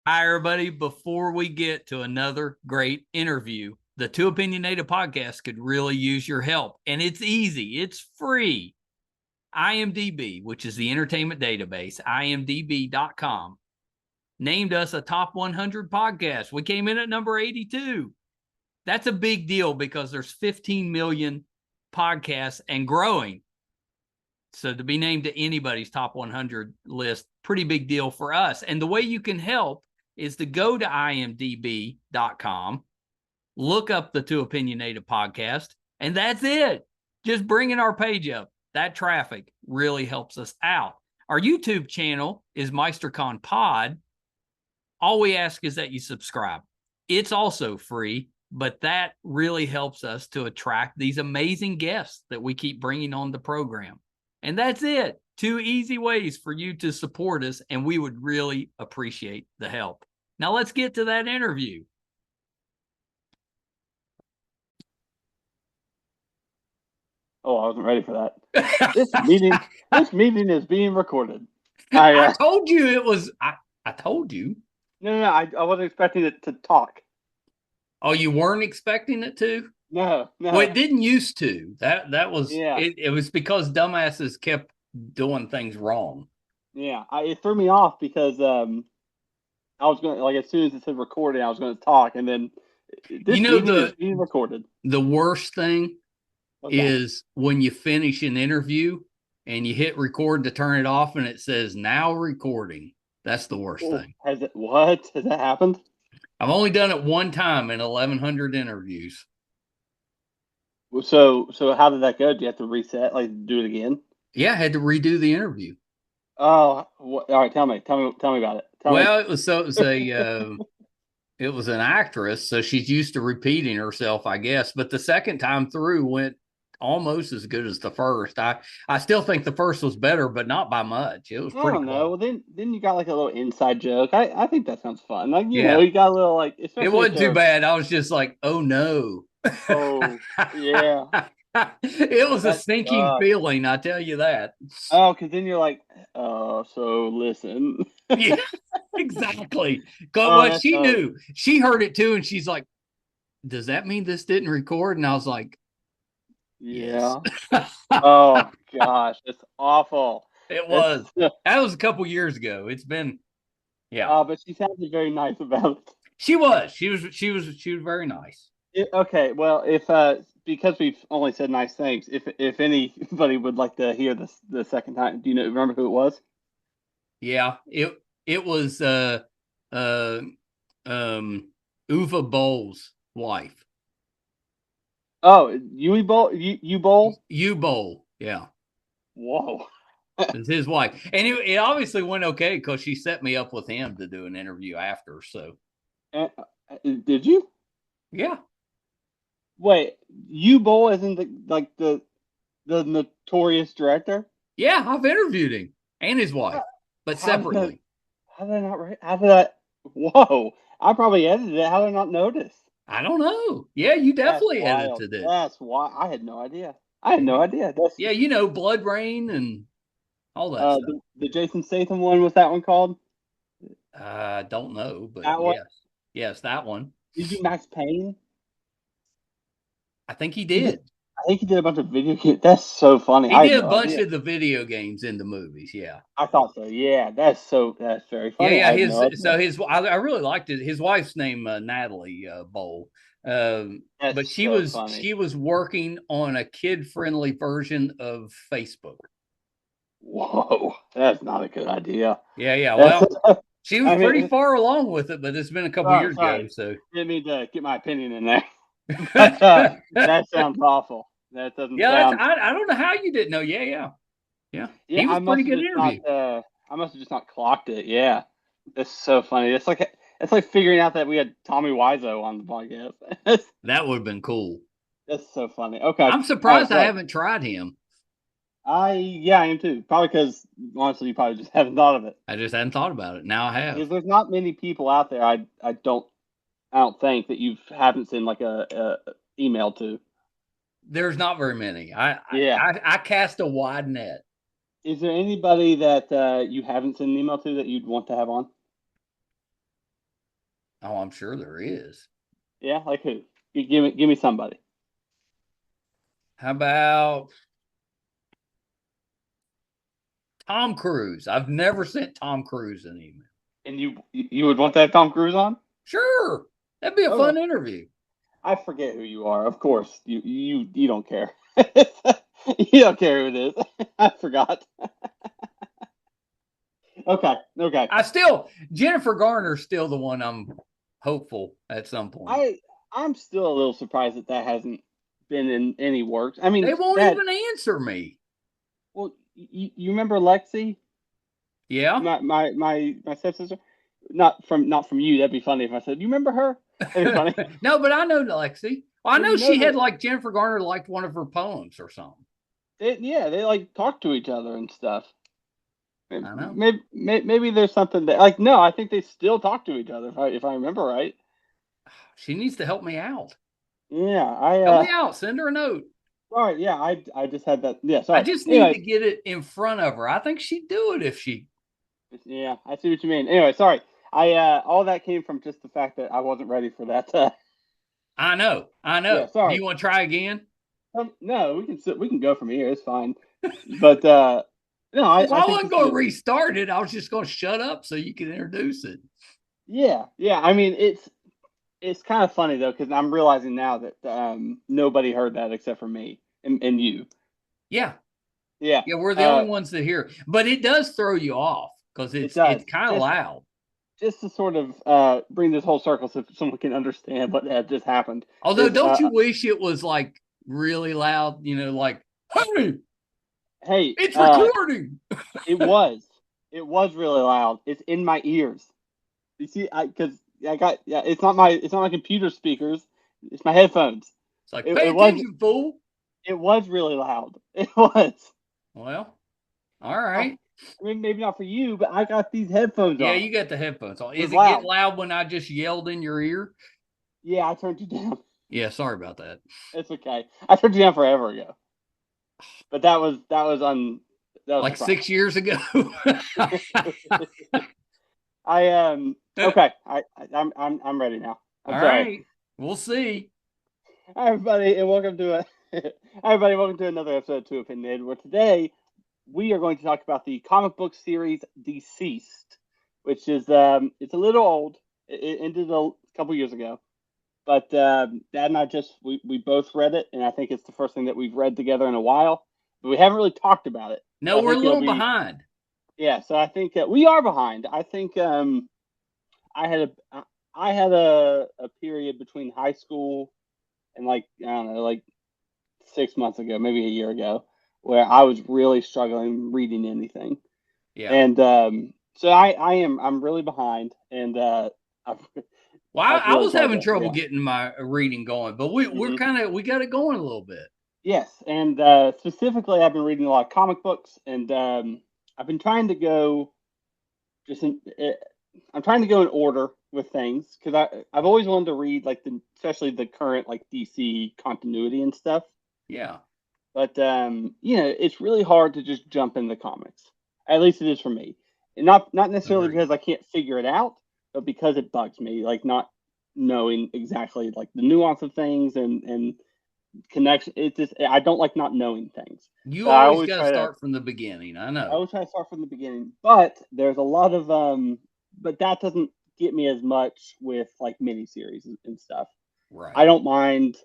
Hi, everybody. Before we get to another great interview, the Too Opinionated podcast could really use your help. And it's easy, it's free. IMDb, which is the entertainment database, imdb.com, named us a top 100 podcast. We came in at number 82. That's a big deal because there's 15 million podcasts and growing. So to be named to anybody's top 100 list, pretty big deal for us. And the way you can help is to go to imdb.com, look up the Too Opinionated podcast, and that's it. Just bringing our page up. That traffic really helps us out. Our YouTube channel is MeisterCon Pod. All we ask is that you subscribe. It's also free, but that really helps us to attract these amazing guests that we keep bringing on the program. And that's it. 2 easy ways for you to support us, and we would really appreciate the help. Now let's get to that interview. Oh, I wasn't ready for that. This meeting is being recorded. I told you it was. I told you. No. I wasn't expecting it to talk. Oh, you weren't expecting it to? No. Well, it didn't used to. That was. Yeah. It was because dumbasses kept doing things wrong. Yeah. It threw me off because I was going to, like, as soon as it said recording, I was going to talk, and then this meeting is being recorded. The worst thing is when you finish an interview and you hit record to turn it off and it says now recording. That's the worst thing. Has that happened? I've only done it one time in 1,100 interviews. So how did that go? Do you have to reset, like do it again? Yeah, I had to redo the interview. Oh, all right. Tell me about it. It was an actress, so she's used to repeating herself, I guess. But the second time through went almost as good as the first. I still think the first was better, but not by much. It was pretty. I don't know. Well, then you got like a little inside joke. I think that sounds fun. Like you know, you got a little like. It wasn't too bad. I was just like, oh no. Oh yeah. It was a sinking feeling, I tell you that. Oh, because then you're like, so listen. Yeah, exactly. Because she knew. She heard it too, and she's like, does that mean this didn't record? And I was like, yeah. Yes. Oh gosh, it's awful. It was. That was a couple years ago. It's been, yeah. Oh, but she sounded very nice about it. She was very nice. Okay, well, if because we've only said nice things, if anybody would like to hear this the second time, do you remember who it was? Yeah, it was Uwe Boll's wife. Oh, U Boll, yeah. Whoa. It's his wife. And it obviously went okay because she set me up with him to do an interview after. So, did you? Yeah. Wait, U-Bowl isn't the notorious director? Yeah, I've interviewed him and his wife, but separately. How did I not? How did I? Whoa! I probably edited it. How did I not notice? I don't know. Yeah, you definitely edited it. That's why I had no idea. Yeah, Blood Rain and all that stuff. The Jason Statham one, what's that one called? I don't know, but yes, that one. Did you Max Payne? I think he did. I think he did a bunch of video games. That's so funny. He did a bunch of the video games in the movies. Yeah, I thought so. Yeah, that's very funny. Yeah. I really liked it. His wife's name Natalie Boll. But she was working on a kid-friendly version of Facebook. Whoa, that's not a good idea. Yeah. Well, she was pretty far along with it, but it's been a couple years ago. So didn't mean to get my opinion in there. That sounds awful. That doesn't. Yeah, I don't know how you didn't know. Yeah. He was pretty good interview. I must have just not clocked it. Yeah, that's so funny. It's like figuring out that we had Tommy Wiseau on the podcast. That would have been cool. That's so funny. Okay, I'm surprised I haven't tried him. I am too. Probably because honestly, you probably just haven't thought of it. I just hadn't thought about it. Now I have. Because there's not many people out there. I don't think that you haven't sent like a email to. There's not very many. I cast a wide net. Is there anybody that you haven't sent an email to that you'd want to have on? Oh, I'm sure there is. Yeah, like who? Give me somebody. How about Tom Cruise? I've never sent Tom Cruise an email. And you would want to have Tom Cruise on? Sure, that'd be a fun interview. I forget who you are. Of course, you don't care. You don't care who it is. I forgot. Okay. Jennifer Garner's still the one I'm hopeful at some point. I'm still a little surprised that hasn't been in any works. I mean, they won't even answer me. Well, you remember Lexi? Yeah. My stepsister. Not from you. That'd be funny if I said, you remember her? That'd be funny. No, but I know Lexi. Well, I know she had like Jennifer Garner liked one of her poems or something. They like talk to each other and stuff. I know. Maybe there's something that like no, I think they still talk to each other if I remember right. She needs to help me out. Yeah, help me out. Send her a note. All right, yeah, I just had that. Yeah, sorry. I just need to get it in front of her. I think she'd do it if she. Yeah, I see what you mean. Anyway, sorry. All that came from just the fact that I wasn't ready for that. I know. Yeah, sorry. Do you want to try again? No, we can go from here. It's fine. But no, I wasn't going to restart it. I was just going to shut up so you can introduce it. Yeah. I mean, it's kind of funny though because I'm realizing now that nobody heard that except for me and you. Yeah. Yeah, we're the only ones that hear. But it does throw you off because it's kind of loud. Just to sort of bring this whole circle so someone can understand what had just happened. Although, don't you wish it was like really loud? You know, like, hey, it's recording. It was really loud. It's in my ears. You see, because I got it's not my computer speakers. It's my headphones. It's like pay attention, fool. It was really loud. It was. Well, all right. I mean, maybe not for you, but I got these headphones on. Yeah, you got the headphones on. Is it getting loud when I just yelled in your ear? Yeah, I turned you down. Yeah, sorry about that. It's okay. I turned you down forever ago. But that was like 6 years ago. Okay. I'm ready now. All right. We'll see. Hi everybody, and welcome to another episode of Too Opinionated, where today we are going to talk about the comic book series DCeased, which is it's a little old. It ended a couple years ago, but Dad and I we both read it, and I think it's the first thing that we've read together in a while, but we haven't really talked about it. No, we're a little behind. Yeah, so I think we are behind. I think I had a period between high school and like I don't know, like 6 months ago, maybe a year ago, where I was really struggling reading anything. Yeah. And so I'm really behind, and I was having trouble getting my reading going, but we got it going a little bit. Yes, and specifically, I've been reading a lot of comic books, and I've been trying to go I'm trying to go in order with things because I've always wanted to read like especially the current like DC continuity and stuff. Yeah. But it's really hard to just jump in the comics. At least it is for me. And not necessarily because I can't figure it out, but because it bugs me, like not knowing exactly like the nuance of things and connection. It's just I don't like not knowing things. You always got to start from the beginning. I know. I always try to start from the beginning, but there's a lot of but that doesn't get me as much with like miniseries and stuff. Right. I don't mind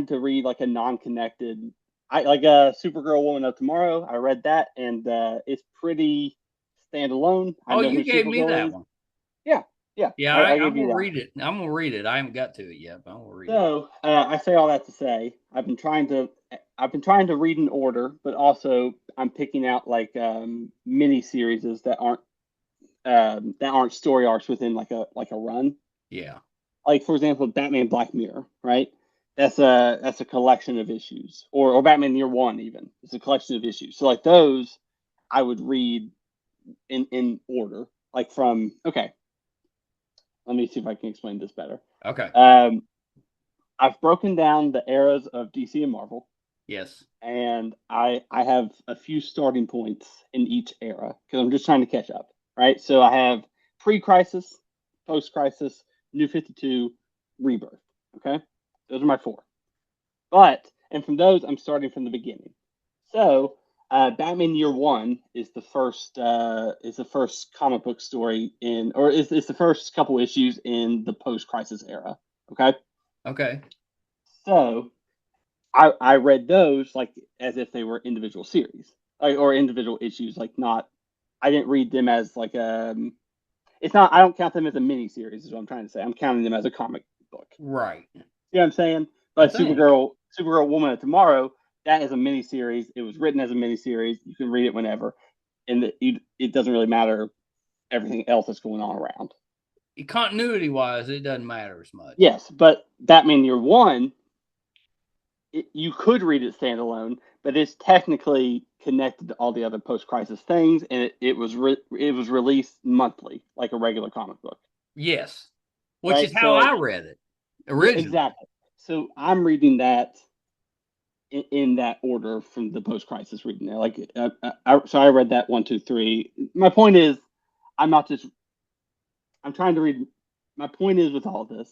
to read like a non-connected. I like a Supergirl Woman of Tomorrow. I read that and it's pretty standalone. You gave me that one. Yeah. I'm gonna read it. I haven't got to it yet, but I'm gonna read it. So I say all that to say I've been trying to read in order, but also I'm picking out like mini series that aren't story arcs within like a run. Yeah. Like for example, Batman Black Mirror, right? That's a collection of issues, or Batman Year One even. It's a collection of issues. So like those, I would read in order, like from okay. Let me see if I can explain this better. Okay. I've broken down the eras of DC and Marvel. Yes. And I have a few starting points in each era because I'm just trying to catch up, right? So I have pre-crisis, Post Crisis, New 52, Rebirth. Okay, those are my 4. And from those, I'm starting from the beginning. So, Batman Year One is the first comic book story is the first couple issues in the post Crisis era. Okay. Okay. So, I read those like as if they were individual series, or individual issues. Like not, I didn't read them as like it's not. I don't count them as a mini series. Is what I'm trying to say. I'm counting them as a comic book. Right. You know what I'm saying? But Supergirl, Woman of Tomorrow, that is a mini series. It was written as a mini series. You can read it whenever, and it doesn't really matter everything else that's going on around. Continuity wise, it doesn't matter as much. Yes, but Batman Year One, you could read it standalone, but it's technically connected to all the other post-crisis things, and it was released monthly, like a regular comic book. Yes, which is how I read it originally. Exactly. So I'm reading that in that order from the post-crisis reading there. Like, so I read that 1, 2, 3. My point is, I'm trying to read. My point is with all this,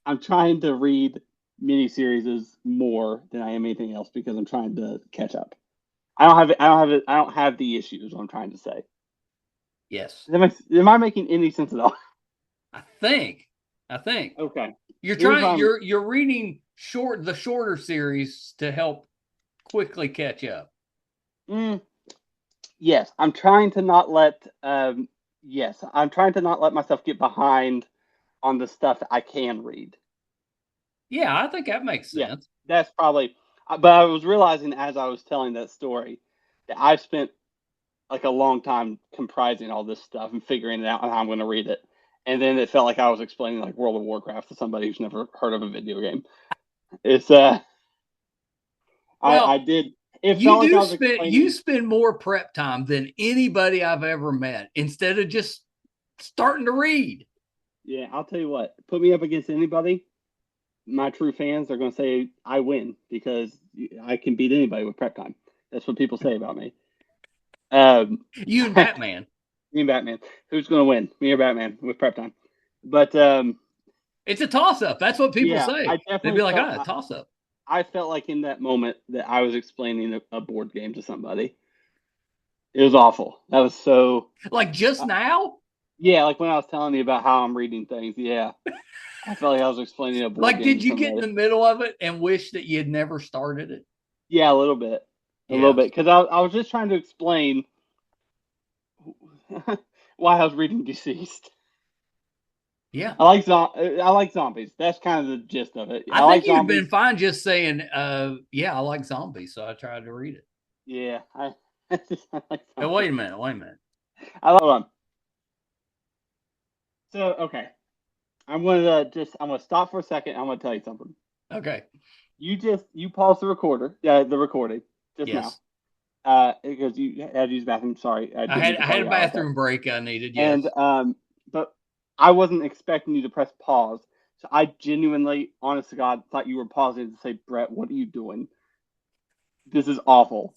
I'm trying to read miniseries more than I am anything else because I'm trying to catch up. I don't have the issues. What I'm trying to say. Yes. Am I making any sense at all? I think. Okay. You're reading the shorter series to help quickly catch up. Yes, I'm trying to not let myself get behind on the stuff that I can read. Yeah, I think that makes sense. Yeah, that's probably. But I was realizing as I was telling that story that I've spent like a long time comprising all this stuff and figuring it out how I'm going to read it, and then it felt like I was explaining like World of Warcraft to somebody who's never heard of a video game. It's I did. It felt like I was explaining. You spend more prep time than anybody I've ever met instead of just starting to read. Yeah, I'll tell you what. Put me up against anybody. My true fans are going to say I win because I can beat anybody with prep time. That's what people say about me. You and Batman. Me and Batman. Who's going to win? Me or Batman with prep time? But it's a toss-up. That's what people say. They'd be like, a toss-up. I felt like in that moment that I was explaining a board game to somebody. It was awful. That was so... Like just now? Yeah, like when I was telling you about how I'm reading things. Yeah. I felt like I was explaining a board game. Like, did you get in the middle of it and wish that you had never started it? Yeah, a little bit. A little bit. Because I was just trying to explain why I was reading DCeased. Yeah. I like zombies. That's kind of the gist of it. I think you've been fine just saying, yeah, I like zombies, so I tried to read it. Yeah. I like zombies. Wait a minute. Hold on. So, okay. I'm gonna stop for a second. I'm gonna tell you something. Okay. You paused the recording just now. Because you had to use the bathroom. Sorry, I had a bathroom break I needed. Yes. And but I wasn't expecting you to press pause, so I genuinely, honest to God, thought you were pausing to say, "Brett, what are you doing? This is awful."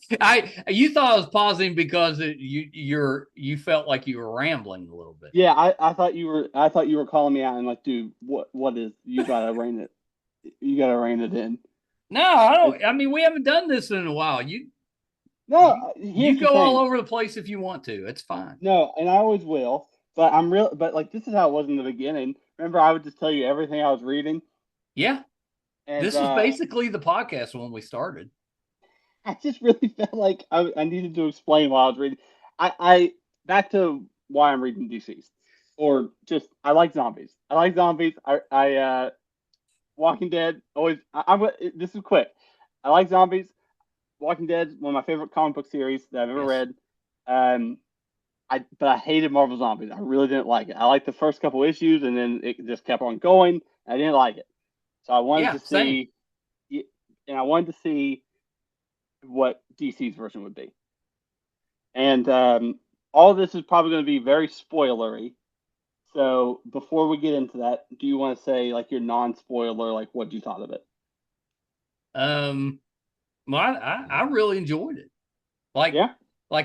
You thought I was pausing because you felt like you were rambling a little bit. Yeah, I thought you were calling me out and like, dude, what is, you gotta rein it. You gotta rein it in. No, I don't. I mean, we haven't done this in a while. You go all over the place if you want to. It's fine. No, and I always will. But like this is how it was in the beginning. Remember, I would just tell you everything I was reading. Yeah. And this was basically the podcast when we started. I just really felt like I needed to explain why I was reading. I back to why I'm reading DCeased, or just I like zombies. I Walking Dead always. This is quick. I like zombies. Walking Dead, one of my favorite comic book series that I've ever read. But I hated Marvel Zombies. I really didn't like it. I liked the first couple issues, and then it just kept on going. I didn't like it, so I wanted to see, and I wanted to see what DC's version would be. And all this is probably going to be very spoilery. So before we get into that, do you want to say like your non-spoiler, like what you thought of it? Well, I really enjoyed it. Like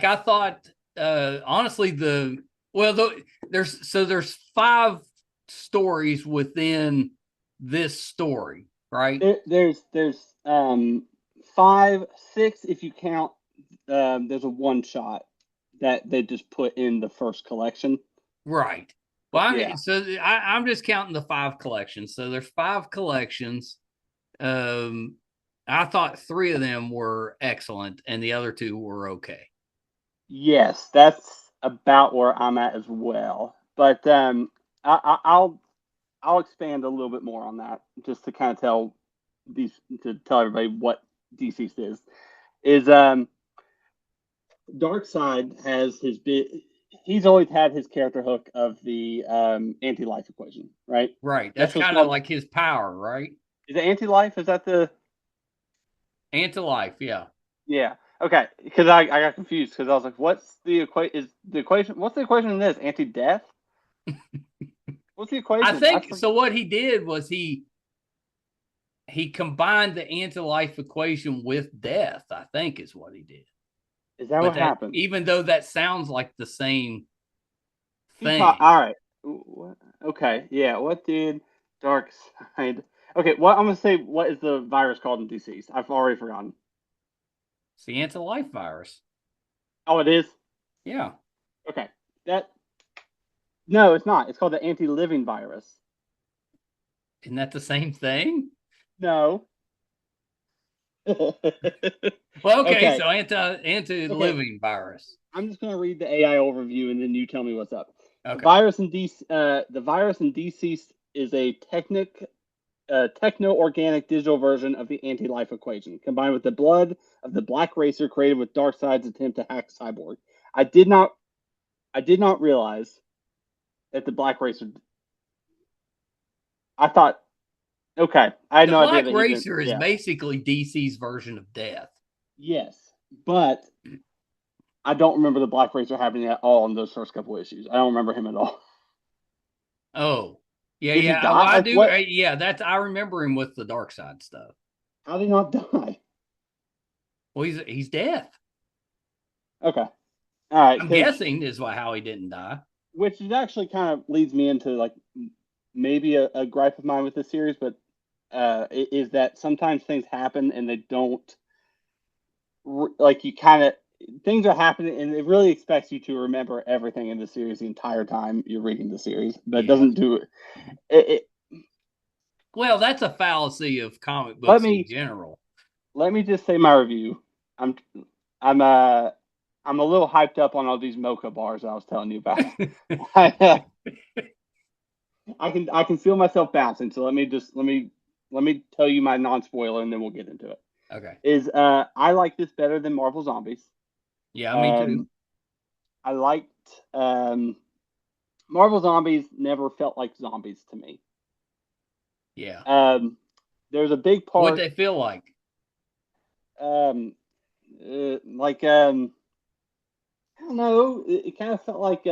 I thought. Honestly, there's 5 stories within this story, right? There's 5, 6 if you count. There's a one shot that they just put in the first collection. Right. Well, Yeah. I'm just counting the 5 collections. So there's 5 collections. I thought 3 of them were excellent, and the other 2 were okay. Yes, that's about where I'm at as well. But I'll expand a little bit more on that just to kind of tell everybody what DCeased is. Darkseid has his bit. He's always had his character hook of the anti-life equation, right? Right. That's That's what's kind of called. like his power, right? Is it anti-life? Is that the? Anti-life, yeah. Yeah. Okay. Because I got confused because I was like, what's the equation? Is the equation? What's the equation in this? Anti-death? What's the I equation? think so. What he did was he combined the anti-life equation with death. I think is what he did. Is that But what that happened? even though that sounds like the same thing. All right. Okay. Yeah. What did Darkseid? Okay. What I'm gonna say? What is the virus called in DCeased? I've already forgotten. It's the anti-life virus. Oh, it is. Yeah. Okay. That. No, it's not. It's called the anti-living virus. Isn't that the same thing? No. Well, okay, Okay. so Okay. anti-living virus. I'm just gonna read the AI overview and then you tell me what's up. Okay. The virus in DCeased is a techno-organic digital version of the anti-life equation, combined with the blood of the Black Racer created with Darkseid's attempt to hack Cyborg. I did not realize that the Black Racer. I thought, okay, I had The no idea Black that he didn't. Racer is Yeah, basically DC's version of death. yes, but I don't remember the Black Racer happening at all in those first couple issues. I don't remember him at all. Oh, yeah, Did he yeah. Well, die? I Like do. what? Yeah, that's. I remember him with the Darkseid stuff. How did he not die? Well, he's death. Okay, all right, I'm because guessing is how he didn't die. which is actually kind of leads me into like maybe a gripe of mine with this series, but is that sometimes things happen and they don't like you kind of things are happening and it really expects you to remember everything in the series the entire time you're reading the series, but it Yeah. doesn't do it. Well, that's a fallacy of comic Let books in me general. let me just say my review. I'm I'm uh I'm a little hyped up on all these mocha bars I was telling you about. I can feel myself bouncing. So let me tell you my non spoiler and then we'll get into it. Okay. Is I like this better than Marvel Zombies. Yeah, me too. Um, I liked Marvel Zombies never felt like zombies to me. Yeah. There's a big What part they feel like. um, like I don't know. It kind of felt like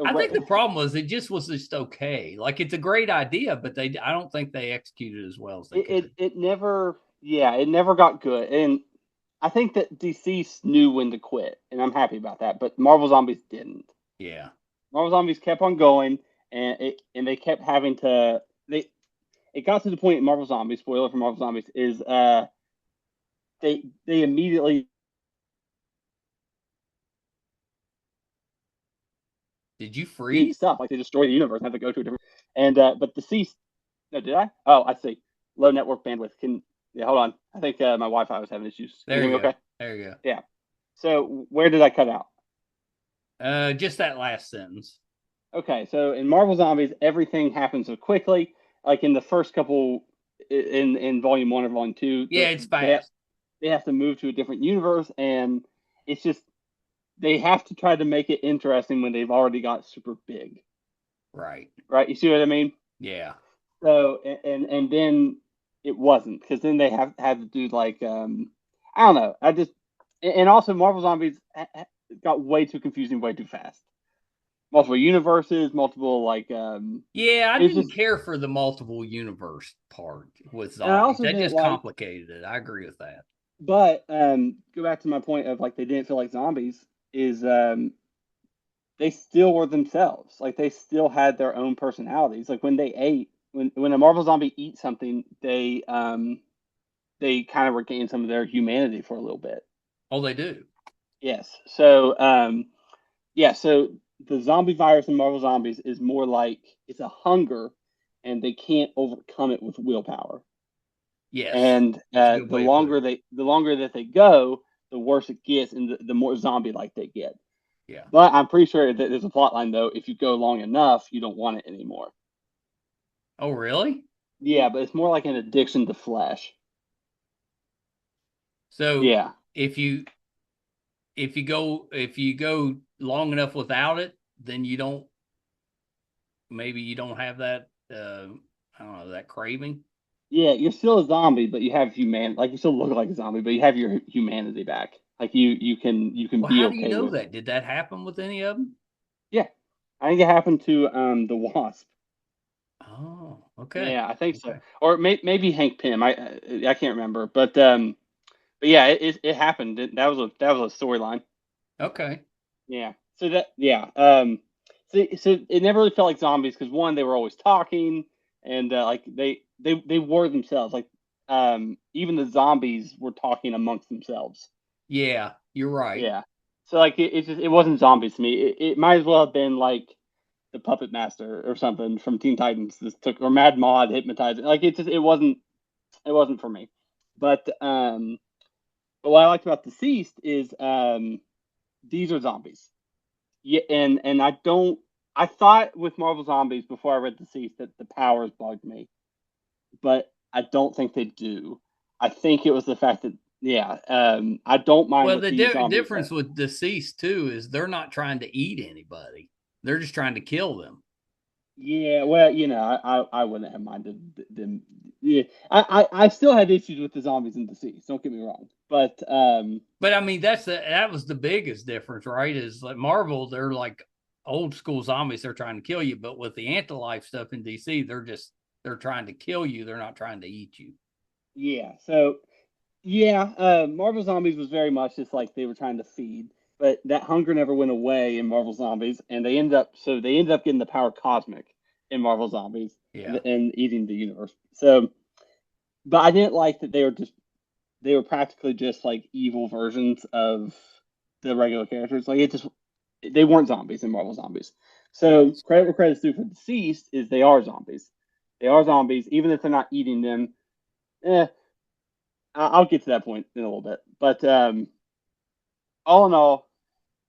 I think the problem was it just was just okay. Like it's a great idea, but I don't think they executed as well as they could. it never it never got good. And I think that DCeased knew when to quit, and I'm happy about that. But Marvel Zombies didn't. Yeah. Marvel Zombies kept on going, and they kept having to they. It got to the point in Marvel Zombies. Spoiler for Marvel Zombies is they immediately Did you did freeze? stuff like they destroy the universe and have to go to a different. And but DCeased. No, did I? Oh, I see. Low network bandwidth. Can yeah? Hold on. I think my Wi-Fi was having issues. Can There you hear you me? go. Okay. There you Yeah. So where did I cut out? go. Just that last sentence. Okay, so in Marvel Zombies, everything happens so quickly. Like in the first couple, in Volume One or Volume Two, Yeah, it's they fast. they have to move to a different universe, and it's just they have to try to make it interesting when they've already got super big, Right. right? You see what I mean? Yeah. So and then it wasn't because then they have had to do like I don't know. I just and also Marvel Zombies got way too confusing, way too fast. Multiple universes, multiple like Yeah, I it's didn't just care for the multiple universe part with and I zombies. also That didn't just like complicated it. I agree with that. but go back to my point of like they didn't feel like zombies is they still were themselves. Like they still had their own personalities. Like when they ate, when a Marvel zombie eats something, they kind of regain some of their humanity for a little bit. Oh, they do. Yes. So yeah. So the zombie virus in Marvel Zombies is more like it's a hunger, and they can't overcome it with willpower. Yes, And that's a good way to put it. the longer that they go, the worse it gets, and the more zombie like they get. Yeah. But I'm pretty sure that there's a plot line though. If you go long enough, you don't want it anymore. Oh, really? Yeah, but it's more like an addiction to flesh. So Yeah. if you if you go long enough without it, then you don't maybe you don't have that I don't know, that craving. Yeah, you're still a zombie, but you have like you still look like a zombie, but you have your humanity back. Like you can Well, be how do you okay know with. that? Did that happen with any of them? Yeah. I think it happened to the Wasp. Oh, okay. Yeah, I think so. Okay. Or maybe Hank Pym. I can't remember, but yeah, it happened. That was a storyline. Okay. Yeah. So that yeah. So it never really felt like zombies because one, they were always talking, and like they were themselves. Like even the zombies were talking amongst themselves. Yeah, you're right. Yeah. So like it wasn't zombies to me. It might as well have been like the Puppet Master or something from Teen Titans. This took or Mad Mod hypnotizing. Like it wasn't for me. But but what I liked about DCeased is these are zombies. Yeah, and I don't. I thought with Marvel Zombies before I read DCeased that the powers bugged me, but I don't think they do. I think it was the fact that yeah, I don't mind Well, with the these zombies. difference with DCeased too is they're not trying to eat anybody. They're just trying to kill them. Yeah, well, I wouldn't have minded them. Yeah, I still had issues with the zombies in DCeased. Don't get me wrong, but But I mean, that was the biggest difference, right? Is like Marvel, they're like old school zombies. They're trying to kill you, but with the anti-life stuff in DC, they're trying to kill you. They're not trying to eat you. yeah, so yeah, Marvel Zombies was very much just like they were trying to feed, but that hunger never went away in Marvel Zombies, and they ended up getting the power cosmic in Marvel Zombies Yeah. and eating the universe. So, but I didn't like that they were practically just like evil versions of the regular characters. Like they weren't zombies in Marvel Zombies. So Yes. credit where credit's due for DCeased is they are zombies. They are zombies, even if they're not eating them. Eh, I'll get to that point in a little bit. But all in all,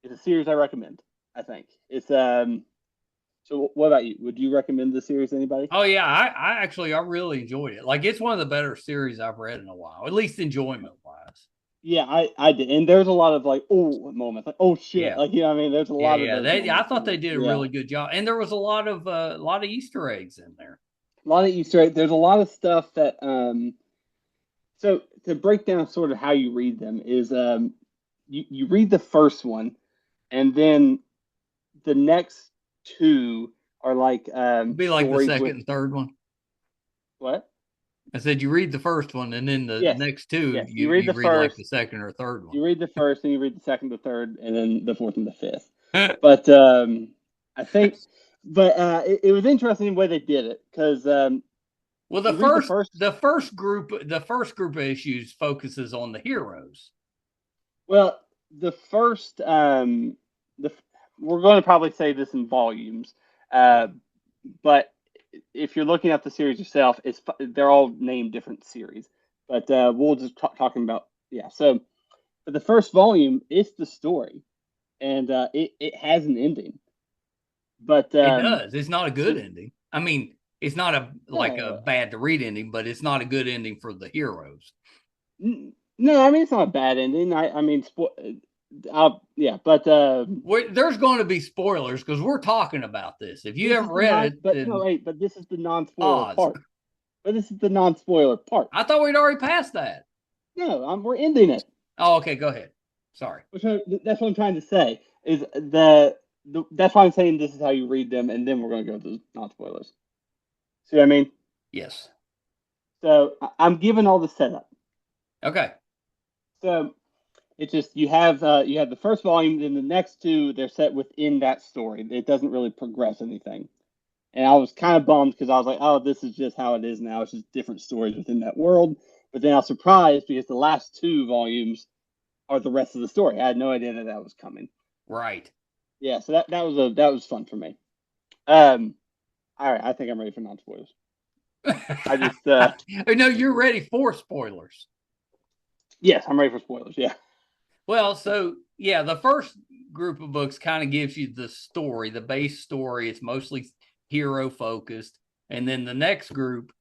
it's a series I recommend. I think it's So what about you? Would you recommend this series to anybody? Oh yeah, I really enjoyed it. Like it's one of the better series I've read in a while, at least enjoyment wise. Yeah, I did, and there's a lot of like oh moments, like oh shit, Yeah. like you know what I mean. There's a Yeah, lot of yeah. those I moments thought in they it. did a Yeah, really good job. And there was a lot of Easter eggs in there. a lot of Easter eggs. There's a lot of stuff that So to break down sort of how you read them is you read the first one, and then the next two are like It'd be like the stories with second and third one. what? I said you read the first one and then the Yes, next two yes. You read you the read like first, the second or third one. you read the first, and you read the second, the third, and then the fourth and the fifth. Well, But I think, but it was interesting the way they did it because you read the first. the first group of issues focuses on the heroes. Well, the first the we're going to probably say this in volumes, Yeah. but if you're looking at the series yourself, they're all named different series. But we'll just talking about yeah. So for the first volume, it's the story, and it has an ending. But It does. It's not a good so ending. I mean, it's not a like a no, bad to read ending, but it's not a good ending for the heroes. no, I mean it's not a bad ending. I mean, yeah, but There's going to be spoilers because we're talking about this. If you this haven't is the read non. it, But no, then wait, but this is the non-spoiler pause. part. But this is the non-spoiler part. I thought we'd already passed that. No, we're ending it. Oh, okay. Go ahead. Sorry. That's what I'm trying to say. Is that's why I'm saying this is how you read them, and then we're going to go to the non-spoilers. See what I mean? Yes. So I'm giving all the setup. Okay. So It's just you have the first volume, then the next two they're set within that story. It doesn't really progress anything. And I was kind of bummed because I was like, oh, this is just how it is now. It's just different stories within that world. But then I was surprised because the last two volumes are the rest of the story. I had no idea that that was coming. Right. Yeah, so that was fun for me. Um, all right, I think I'm ready for non spoilers. I just No, you're ready for spoilers. yes, I'm ready for spoilers. Yeah. Well, so yeah, the first group of books kind of gives you the story, the base story. It's mostly hero focused. And then the next group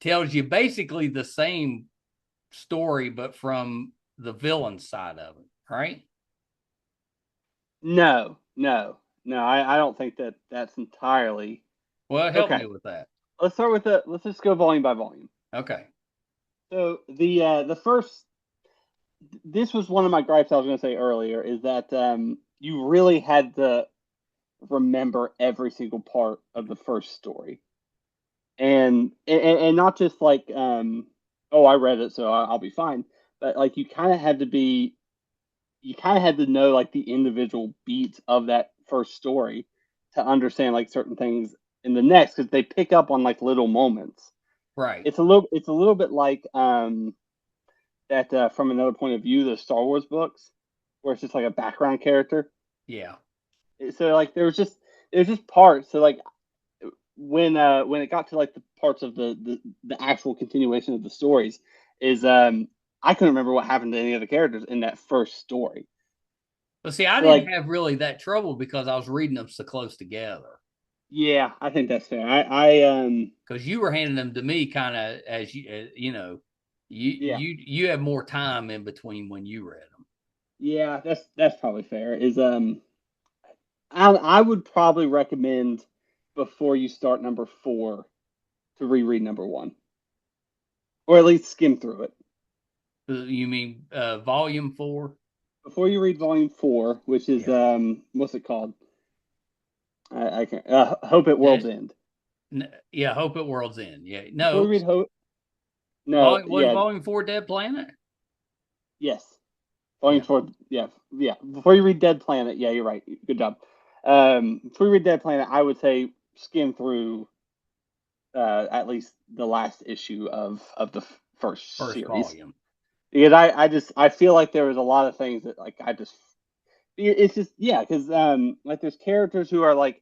tells you basically the same story, but from the villain side of it, right? No. I don't think that that's entirely Well, help me okay. with that. Let's start with the. Let's just go volume by volume. Okay. So the first. This was one of my gripes I was going to say earlier is that you really had to remember every single part of the first story, and not just like oh, I read it so I'll be fine, but like you kind of had to know like the individual beats of that first story to understand like certain things in the next because they pick up on like little moments. Right. It's a little bit like that from another point of view, the Star Wars books, where it's just like a background character. Yeah. So like there was just parts. So like when it got to like the parts of the actual continuation of the stories, is I couldn't remember what happened to any of the characters in that first story. But see, I So didn't like have really that trouble because I was reading them so close together. yeah, I think that's fair. Because you were handing them to me kind of as you, you know, Yeah, you have more time in between when you read them. yeah, that's probably fair. Is I would probably recommend before you start number four to reread number one, or at least skim through it You mean volume 4? before you read volume four, which is Yeah. what's it called? I can't. Hope at World's End. Yeah, Hope at World's End. Yeah. Before you No. read Hope, no, Volume was yeah, volume 4 Dead Planet? yes, volume Yeah. four, yeah, yeah. Before you read Dead Planet, yeah, you're right. Good job. Before you read Dead Planet, I would say skim through at least the last issue of the first First series volume. because I feel like there was a lot of things that like I just it's just yeah because like there's characters who are like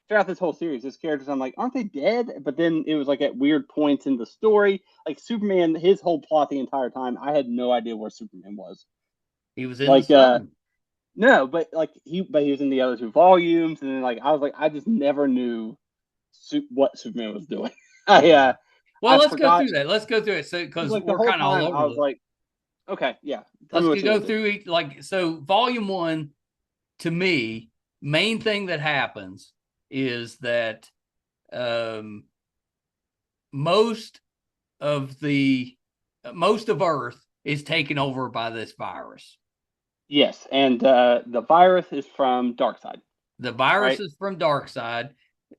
throughout this whole series there's characters I'm like aren't they dead, but then it was like at weird points in the story like Superman, his whole plot the entire time I had no idea where Superman was. He was in the Like sun. no, but like he was in the other two volumes, and then like I was like I just never knew what Superman was doing. I Yeah. Well, I let's go forgot through that. Let's go through it. So, because because like the we're whole kind of all time I over was the. like, okay, yeah, tell me Let's what you go want to do. through each. Like, so volume 1, to me, main thing that happens is that um, most of the most of Earth is taken over by this virus. Yes, and the virus is from Darkseid, The virus right? is from Darkseid.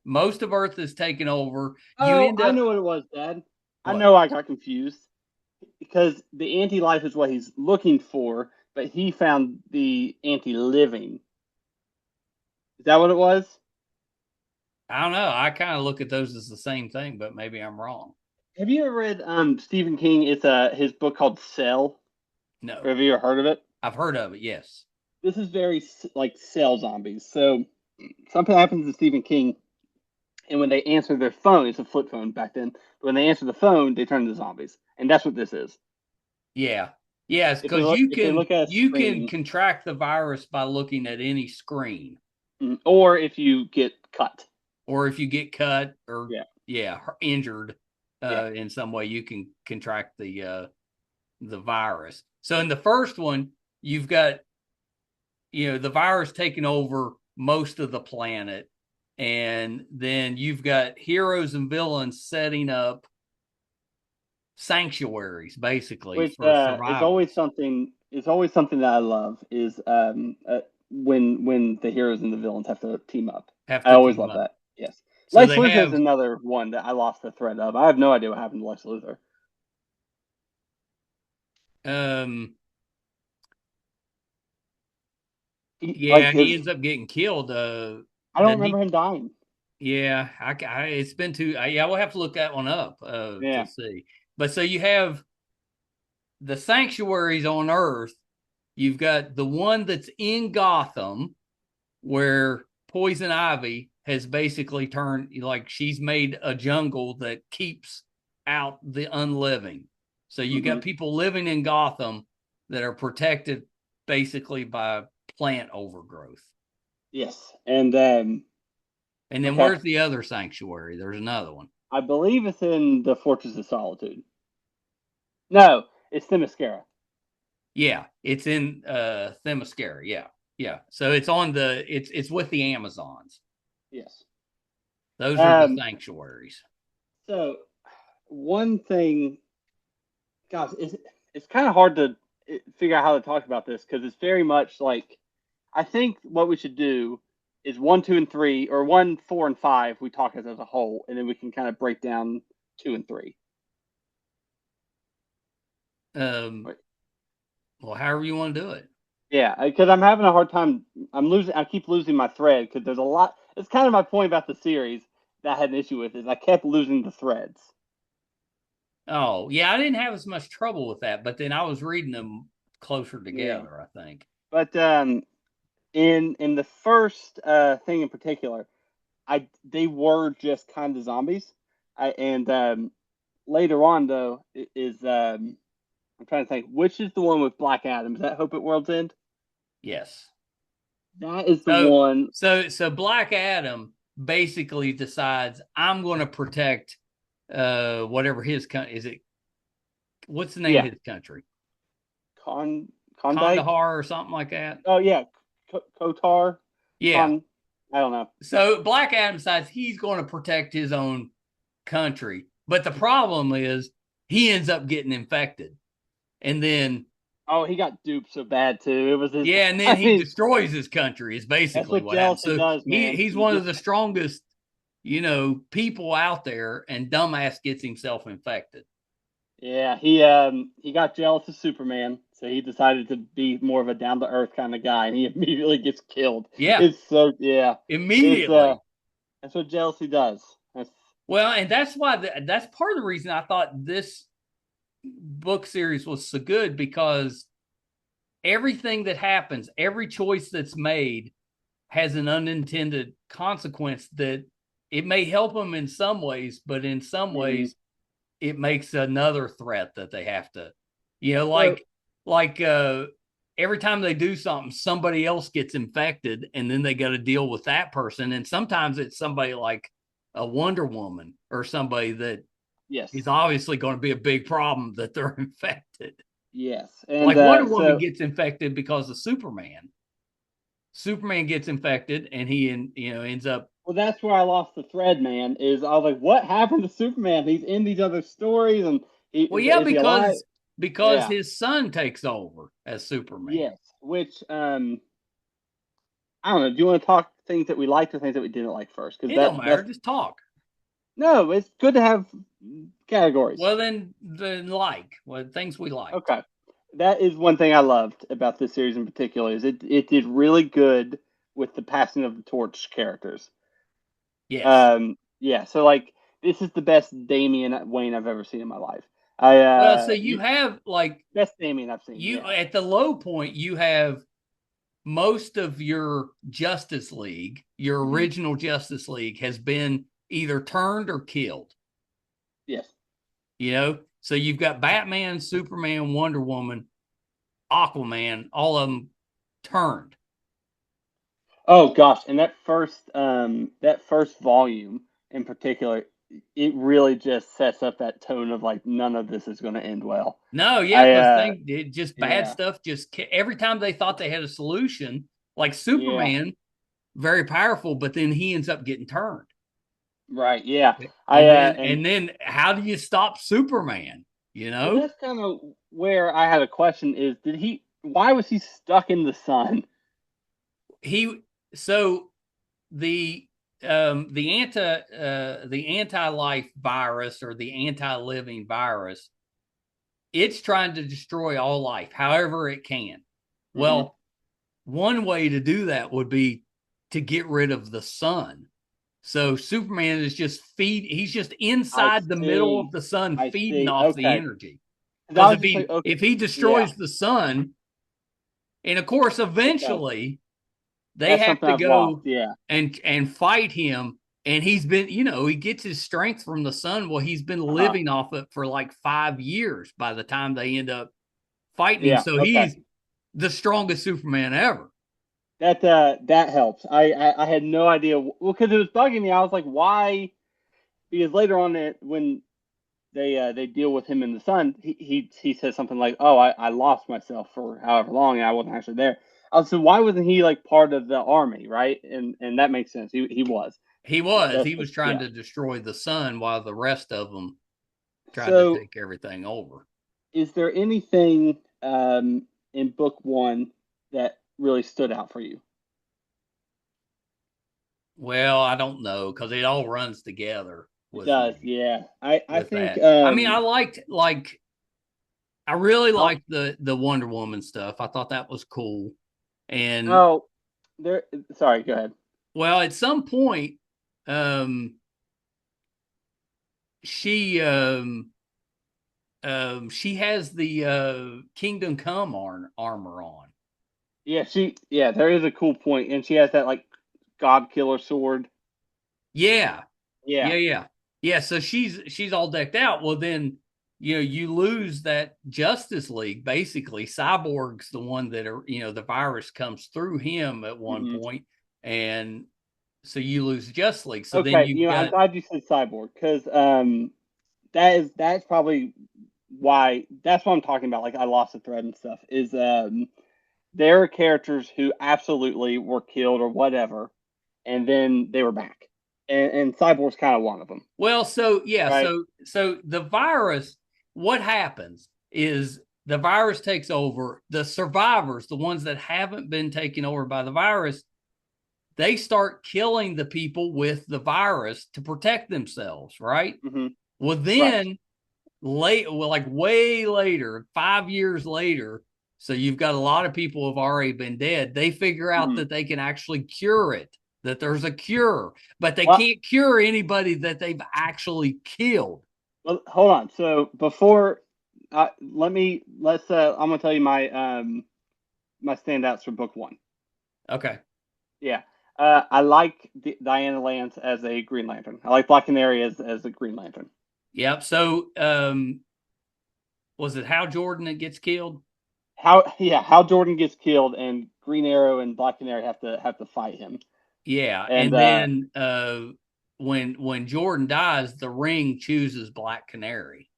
Most of Earth is taken over. You Oh, end I up know what it was, Dad. I what? know I got confused because the anti-life is what he's looking for, but he found the anti-living. Is that what it was? I don't know. I kind of look at those as the same thing, but maybe I'm wrong. Have you ever read Stephen King? It's his book called Cell. Or No, have you ever heard of it? I've heard of it. Yes. This is very like cell zombies. So something happens to Stephen King, and when they answer their phone, it's a flip phone back then. But when they answer the phone, they turn into zombies, and that's what this is. Yeah. Yes, because you If they can look at a you can screen, contract the virus by looking at any screen, or if you get cut, or if you get cut or yeah, yeah injured yeah, in some way, you can contract the virus. So in the first one, you've got the virus taking over most of the planet, and then you've got heroes and villains setting up sanctuaries basically which for is always survivors. something. It's always something that I love is when the heroes and the villains have to team up. Have I to always team love up. that. Yes, So Lex they Luthor is have another one that I lost the thread of. I have no idea what happened to Lex Luthor. um Yeah, he ends up getting killed. I don't remember him dying. Yeah, it's been too. Yeah, we'll have to look that one up to Yeah. see. But so you have the sanctuaries on Earth. You've got the one that's in Gotham, where Poison Ivy has basically turned, like, she's made a jungle that keeps out the unliving. So you got people living in Gotham that are protected basically by plant overgrowth. Yes, and then where's the other sanctuary? There's another one. I believe it's in the Fortress of Solitude. No, it's Themyscira. Yeah, it's in Themyscira. Yeah, yeah. So it's on it's with the Amazons. Yes, those are the sanctuaries. So one thing, gosh, it's kind of hard to figure out how to talk about this because it's very much like, I think what we should do is 1, 2, and 3, or 1, 4, and 5. We talk as a whole, and then we can kind of break down 2 and 3. Well, however you want to do it. Yeah, because I'm having a hard time. I keep losing my thread because there's a lot. It's kind of my point about the series that I had an issue with, is I kept losing the threads. Oh, yeah, I didn't have as much trouble with that, but then I was reading them closer together, I think. But in the first thing in particular, they were just kind of zombies. Later on though is I'm trying to think, which is the one with Black Adam? Is that Hope at World's End? Yes. That is the one. So Black Adam basically decides, I'm going to protect whatever his country is. What's the name of his country? Kandahar or something like that. Oh yeah, Kotar. Yeah. I don't know. So Black Adam decides he's going to protect his own country, but the problem is he ends up getting infected, and then he got duped so bad too. It was and then he destroys his country. Is basically what happens. So does, man. He's one of the strongest, people out there, and dumbass gets himself infected. Yeah, he got jealous of Superman, so he decided to be more of a down to earth kind of guy, and he immediately gets killed. Yeah, immediately. That's what jealousy does. Well, and that's why that's part of the reason I thought this book series was so good, because everything that happens, every choice that's made, has an unintended consequence that it may help them in some ways, but in some ways it makes another threat that they have to, every time they do something, somebody else gets infected, and then they got to deal with that person. And sometimes it's somebody like a Wonder Woman or somebody that is obviously going to be a big problem that they're infected. Yes. And like Wonder Woman gets infected because of Superman. Superman gets infected, and he ends up. Well, that's where I lost the thread, man. Is I was like, what happened to Superman? He's in these other stories, and because his son takes over as Superman. Yes, which I don't know. Do you want to talk things that we liked or things that we didn't like first? Because it don't matter. Just talk. No, it's good to have categories. Well, then things we like. Okay. That is one thing I loved about this series in particular, is it did really good with the passing of the torch characters. Yes. Yeah. So like, this is the best Damian Wayne I've ever seen in my life. So you have best Damian I've seen. At the low point, you have most of your Justice League, your original Justice League, has been either turned or killed. Yes. So you've got Batman, Superman, Wonder Woman, Aquaman, all of them turned. Oh gosh, and that first volume in particular, it really just sets up that tone of like, none of this is going to end well. No, because bad stuff. Just every time they thought they had a solution, like Superman, very powerful, but then he ends up getting turned. Right. Yeah. And then how do you stop Superman? Well, that's kind of where I had a question: is why was he stuck in the sun? The anti-life virus, or the anti-living virus, it's trying to destroy all life however it can. Well, one way to do that would be to get rid of the sun. So Superman is just he's just I inside the middle of see. the sun I feeding see. off the Okay. energy. 'Cause I Because was just like, okay, if he yeah, destroys the sun, and of course okay. eventually they That's have something to I've lost. go Yeah. and fight him, and he's been, he gets his strength from the sun. Well, he's been Uh-huh. living off it for like 5 years by the time they end up fighting him. Yeah. So Okay. he's the strongest Superman ever. That helps. I had no idea. Well, because it was bugging me. I was like, why? Because later on, when they deal with him in the sun, he says something like, "Oh, I lost myself for however long, and I wasn't actually there." I was so why wasn't he like part of the army, right? And that makes sense. He was. He was. That's He was trying yeah. to destroy the sun while the rest of them tried to So, take everything over. is there anything in book one that really stood out for you? Well, I don't know because it all runs together It with does, me yeah. I with think that. I mean, I really oh, liked the Wonder Woman stuff. I thought that was cool. And oh there. Sorry, go ahead. well, at some point, um, she she has the Kingdom Come armor on. Yeah, there is a cool point, and she has that like God Killer sword. Yeah, Yeah. yeah. So she's all decked out. Well, then you lose that Justice League. Basically, Cyborg's the one that are the virus comes through him at one Hmm. point, and so you lose Justice League. So then Okay, you've I'm got glad you said cyborg because that's probably why that's what I'm talking about. Like I lost the thread and stuff. Is there are characters who absolutely were killed or whatever, and then they were back, and cyborg's kind of one of them, well, so yeah, right? so the virus. What happens is the virus takes over. The survivors, the ones that haven't been taken over by the virus, they start killing the people with the virus to protect themselves, right? Hmm. Well, Right. then like way later, 5 years later, so you've got a lot of people have already been dead. They figure out Hmm. that they can actually cure it, that there's a cure, but they Well, can't cure anybody that they've actually killed. well, hold on. So before, let's. I'm gonna tell you my standouts for book one. Okay. Yeah. I like Diana Lance as a Green Lantern. I like Black Canary as a Green Lantern. Yep. So was it Hal Jordan that gets killed? How Jordan gets killed and Green Arrow and Black Canary have to fight him. Yeah. And And then when Jordan dies, the ring chooses Black Canary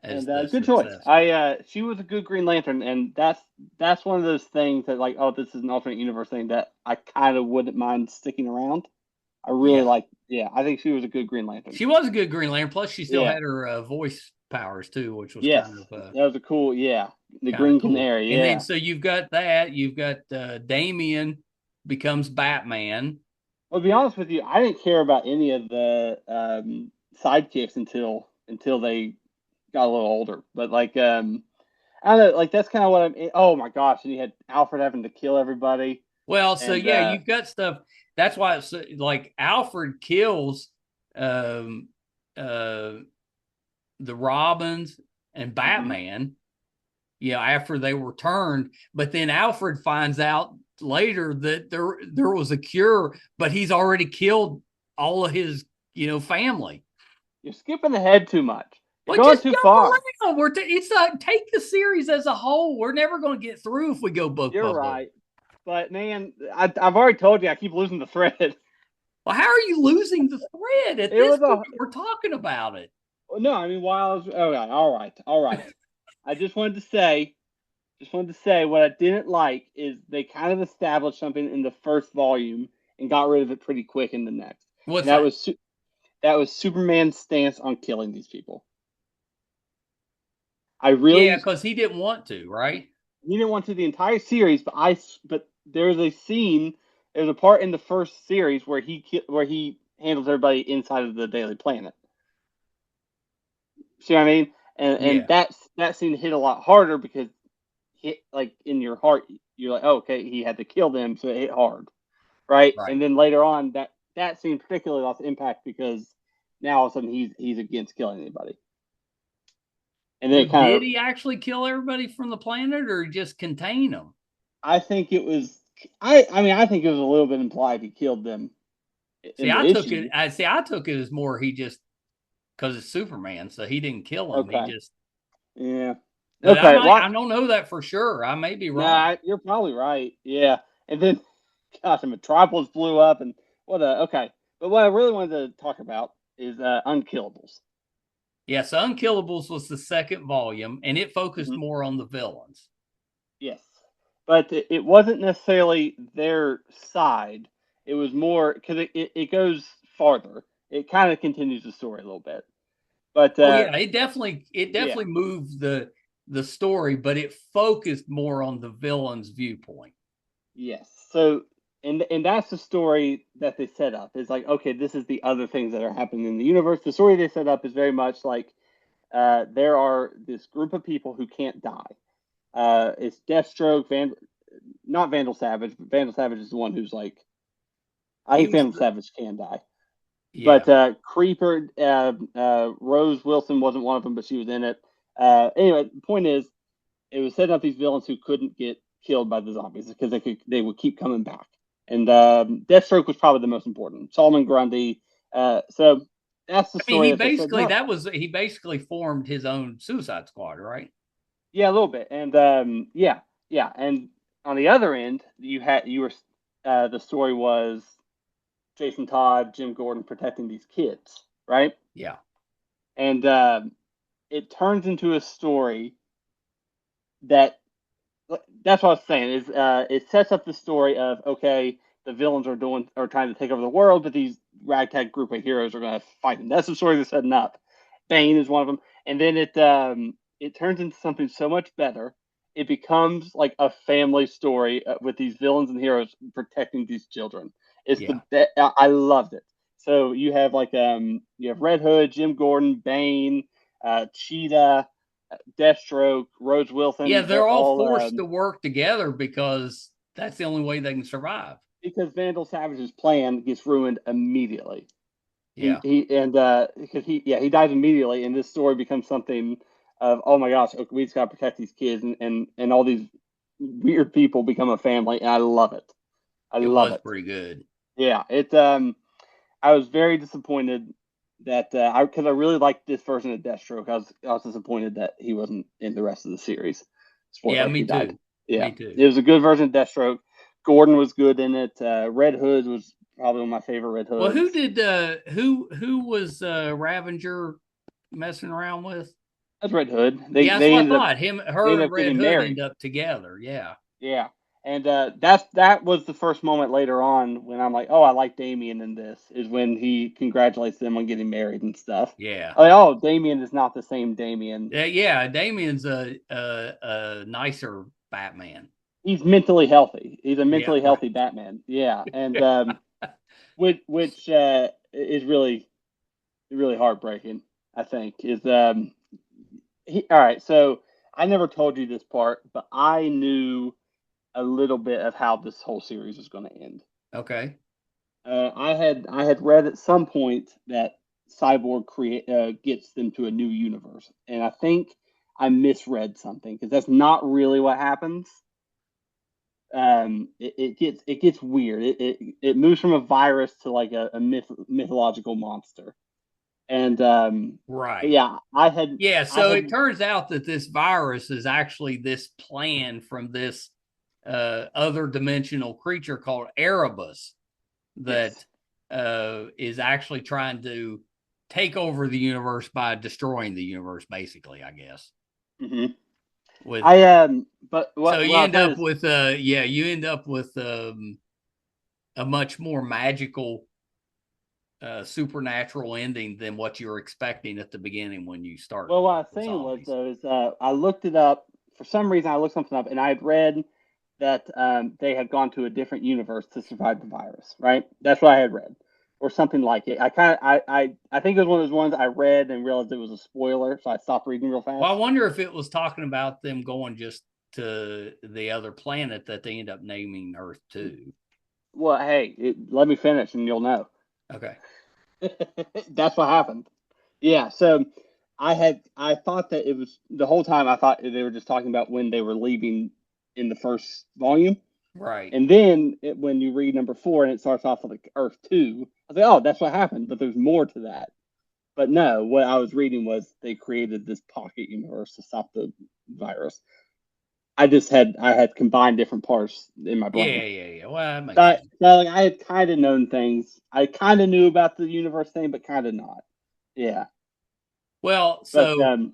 as the good choice. successor. She was a good Green Lantern, and that's one of those things that like, oh, this is an alternate universe thing that I kind of wouldn't mind sticking around. I really Yeah. like. Yeah, I think she was a good Green Lantern. She was a good Green Lantern. Plus, she still Yeah. had her voice powers too, which was Yes, that was a cool. Yeah, the kind of Green cool. Canary. And then Yeah. so you've got that. You've got Damien becomes Batman. Well, to be honest with you, I didn't care about any of the sidekicks until they got a little older. But like, I don't know, like that's kind of what I'm. Oh my gosh! And you had Alfred having to kill everybody, Well, so and yeah, you've got stuff. That's why it's like Alfred kills um, uh, the Robins and mhm. Batman. After they were turned, but then Alfred finds out later that there was a cure, but he's already killed all of his family. You're skipping ahead too much. You're Well, going just too jump far. around. It's not take the series as a whole. We're never going to get through if we go book You're by book. right, but man, I've already told you I keep losing the thread. Well, how are you losing the thread at It this was point? a We're talking about it. no. I mean, while I was all right. I just wanted to say what I didn't like is they kind of established something in the first volume and got rid of it pretty quick in the next, and What's that that? was Superman's stance on killing these people. I Yeah, really because he didn't want to, right? he didn't want to the entire series, but there's a scene, there's a part in the first series where he handles everybody inside of the Daily Planet. See what I mean? And Yeah. that scene hit a lot harder because hit like in your heart. you're like, oh, okay, he had to kill them, so it hit hard, right? Right. And then later on, that scene particularly lost impact because now all of a sudden he's against killing anybody. And then Well, it kind did of, he actually kill everybody from the planet, or just contain them? I think it was, I mean, I think it was a little bit implied he killed them See, in the I took it. issue. I took it as more he just because it's Superman, so he didn't kill him. He Okay, just. yeah, But I okay. might. Well, I don't know that for sure. I may be wrong. nah, you're probably right. Yeah, and then, gosh, the Metropolis blew up, and what a okay. But what I really wanted to talk about is Unkillables. Yes, Unkillables was the second volume, and it focused Mm-hmm. more on the villains. Yes, but it wasn't necessarily their side. It was more because it goes farther. It kind of continues the story a little bit. But Oh yeah, it yeah, definitely moved the story, but it focused more on the villain's viewpoint. yes. So and that's the story that they set up. It's like, okay, this is the other things that are happening in the universe. The story they set up is very much like there are this group of people who can't die. It's Deathstroke, not Vandal Savage, but Vandal Savage is the one who's like, I He think was Vandal Savage can die. yeah. But Creeper, Rose Wilson wasn't one of them, but she was in it. Anyway, the point is, it was setting up these villains who couldn't get killed by the zombies because they would keep coming back. And Deathstroke was probably the most important. Solomon Grundy. So that's the I mean, story that they're setting up. he basically formed his own Suicide Squad, right? Yeah, a little bit. And yeah, yeah. And on the other end, you were the story was Jason Todd, Jim Gordon protecting these kids, right? Yeah. And it turns into a story that that's what I was saying is it sets up the story of okay, the villains are trying to take over the world, but these ragtag group of heroes are going to fight them. That's the story they're setting up. Bane is one of them, and then it turns into something so much better. It becomes like a family story with these villains and heroes protecting these children. Yeah. I loved it. So you have Red Hood, Jim Gordon, Bane, Cheetah, Deathstroke, Rose Yeah, Wilson. they're They're all all forced to work together because that's the only way they can survive. because Vandal Savage's plan gets ruined immediately. Yeah. Because he dies immediately, and this story becomes something of oh my gosh, okay, we just got to protect these kids, and all these weird people become a family, and I love it. I It love was it. pretty good. Yeah, I was very disappointed that because I really liked this version of Deathstroke. I was disappointed that he wasn't in the rest of the series. Yeah, Spoiler, me he died. too. Yeah, Me too. it was a good version of Deathstroke. Gordon was good in it. Red Hood was probably one of my favorite Red Well, Hoods. who was Ravenger messing around with? That's Red Hood. Yeah, that's what I thought. Him, They her, ended and up Red getting Hood end married. up together. Yeah, Yeah, and that was the first moment later on when I'm like, oh, I like Damien in this. Is when he congratulates them on getting married and stuff. yeah, I'm like, oh, Damien is not the same Damien. yeah. Damien's a nicer Batman. He's mentally healthy. He's a Yeah, mentally right. healthy Batman. Yeah, and which is really heartbreaking. I think is all right. So I never told you this part, but I knew a little bit of how this whole series was going to end. Okay. I had read at some point that Cyborg gets them to a new universe, and I think I misread something because that's not really what happens. It gets weird. It moves from a virus to like a mythological monster, and but Right. yeah, Yeah. I So had it turns out that this virus is actually this plan from this other dimensional creature called Erebus that yes. is actually trying to take over the universe by destroying the universe, basically, I guess. Hmm. With I but so what you I'll end tell you up is with you end up with a much more magical supernatural ending than what you're expecting at the beginning when you start well, what I with was the saying was zombies. though is I looked it up for some reason. I looked something up, and I had read that they had gone to a different universe to survive the virus. Right? That's what I had read, or something like it. I think it was one of those ones I read and realized it was a spoiler, so I stopped reading real Well, I fast. wonder if it was talking about them going just to the other planet that they end up naming Earth 2. Well, hey, let me finish and you'll know. Okay. That's what happened. Yeah, so I thought that it was the whole time I thought they were just talking about when they were leaving in the first volume. Right. And then when you read number 4 and it starts off with like Earth 2, I was like, oh, that's what happened, but there's more to that. But no, what I was reading was they created this pocket universe to stop the virus. I had combined different parts in my brain. Yeah. Well, that makes But sense. like I had kind of known things. I kind of knew about the universe thing, but kind of not. Yeah. Well, But so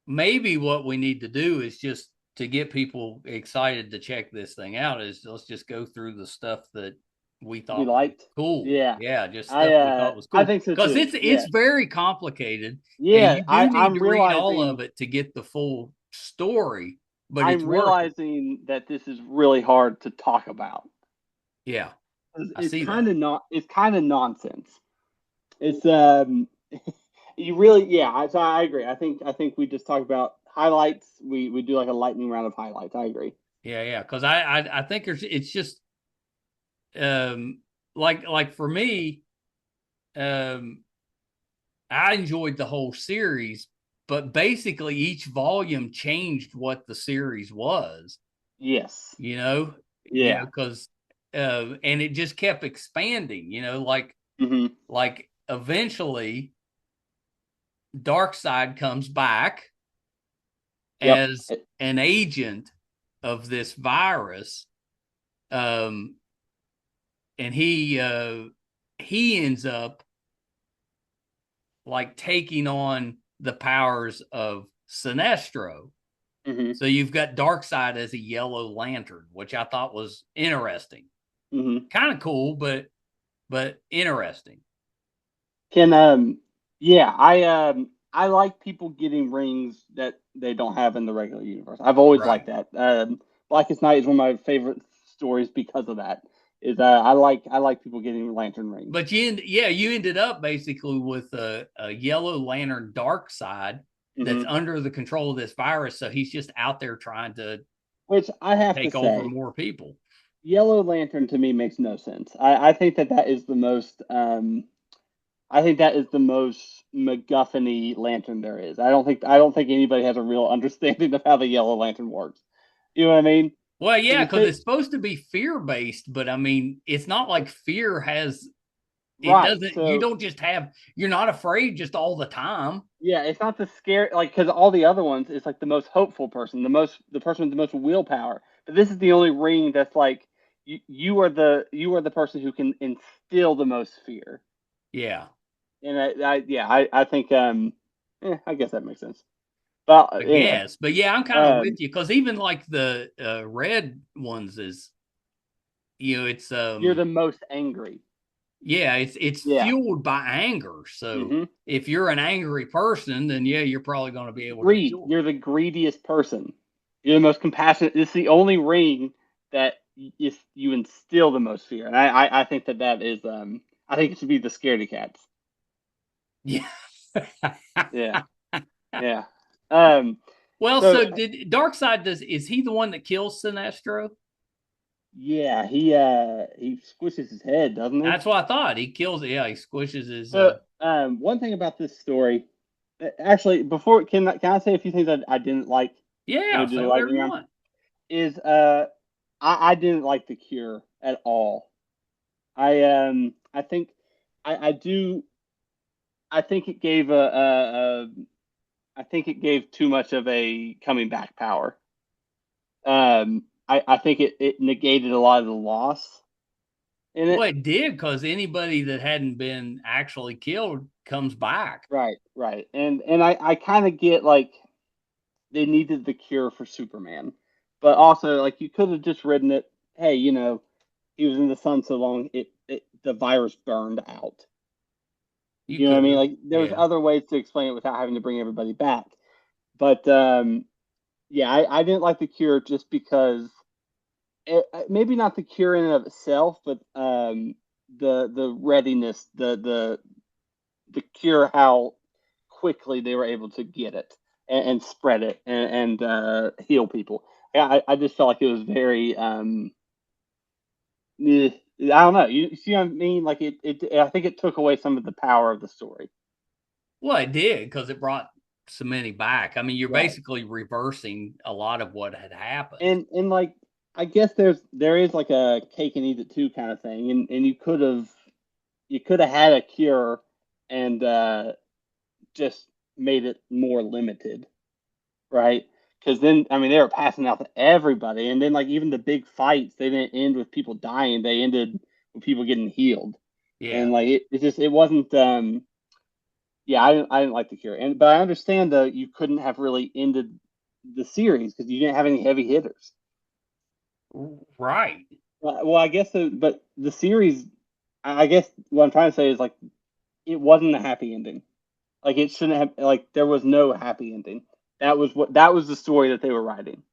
maybe what we need to do is just to get people excited to check this thing out is let's just go through the stuff that we we thought was liked. cool. Yeah. Yeah, just stuff we thought was I cool. think so Because too. it's Yeah. very complicated and Yeah. you do need I'm to read all realizing of it to get the full story, but it's I'm worth it. realizing that this is really hard to talk about. Yeah, I It's see kind that. of not. It's kind of nonsense. It's you really so I agree. I think we just talk about highlights. We do like a lightning round of highlights. I agree. Yeah. Because I think it's just um like for me, um I enjoyed the whole series, but basically each volume changed what the series was, Yes. you know, Yeah. because and it just kept expanding, Hmm. like eventually Darkseid comes back Yep. as an agent of this virus, um, and he ends up like taking on the powers of Sinestro. Hmm. So you've got Darkseid as a yellow lantern, which I thought was interesting. Hmm. Kind of cool, but interesting. Can yeah, I like people getting rings that they don't have in the regular universe. I've always Right. liked that. Blackest Night is one of my favorite stories because of that. Is I like people getting lantern rings. But you ended up basically with a yellow lantern Darkseid that's Hmm. under the control of this virus. So he's just out there trying to Which I have to take over say, more people. Yellow Lantern to me makes no sense. I think that is the most I think that is the most MacGuffin-y lantern there is. I don't think anybody has a real understanding of how the Yellow Lantern works. You know what I mean? Well, Because yeah, you because think it's supposed to be fear based, but I mean, it's not like fear has it right. doesn't you So don't just have you're not afraid just all the time. yeah, it's not the scare like because all the other ones it's like the most hopeful person, the person with the most willpower. But this is the only ring that's like you are the person who can instill the most fear. Yeah. And I think I guess that makes sense. But I anyway, guess. But yeah, I'm kind of with um, you because even like the red ones is it's you're the most angry. yeah, it's Yeah. fueled by anger. So Mm-hmm. if you're an angry person, then yeah, you're probably going to be able to Greed. fuel You're the greediest person. You're the most compassionate. It's the only ring that is you instill the most fear, and I think that is I think it should be the scaredy cats. it. Yeah. Yeah. Yeah. Um. Well, So so did Darkseid is he the one that kills Sinestro? yeah, he squishes his head, doesn't he? That's what I thought. He kills it. Yeah, he squishes his So one thing about this story, actually, before can I say a few things I didn't like when we yeah, do say the whatever lightning you round? want. Is I didn't like the cure at all. I think I do I think it gave I think it gave too much of a coming back power. I think it negated a lot of the loss in Well, it. it did because anybody that hadn't been actually killed comes back. Right, right. And I kind of get like they needed the cure for Superman, but also like you could have just written it. Hey, he was in the sun so long it the virus burned out. You You know what I could mean? have. Like there's Yeah. other ways to explain it without having to bring everybody back. But yeah, I didn't like the cure just because maybe not the cure in and of itself, but the readiness, the cure how quickly they were able to get it. and spread it and heal people. Yeah, I just felt like it was very I don't know. You see what I mean? Like I think it took away some of the power of the story. Well, it did because it brought so many back. I mean, you're Right. basically reversing a lot of what had happened. And like I guess there is like a cake and eat it too kind of thing, and you could have had a cure and just made it more limited, right? Because then I mean they were passing out to everybody, and then like even the big fights they didn't end with people dying; they ended with people getting healed, Yeah. and like it wasn't yeah I didn't like the cure, and but I understand though you couldn't have really ended the series because you didn't have any heavy hitters. Right. Well, I guess but the series, I guess what I'm trying to say is like it wasn't a happy ending. Like it shouldn't have. Like there was no happy ending. That was the story that they were writing,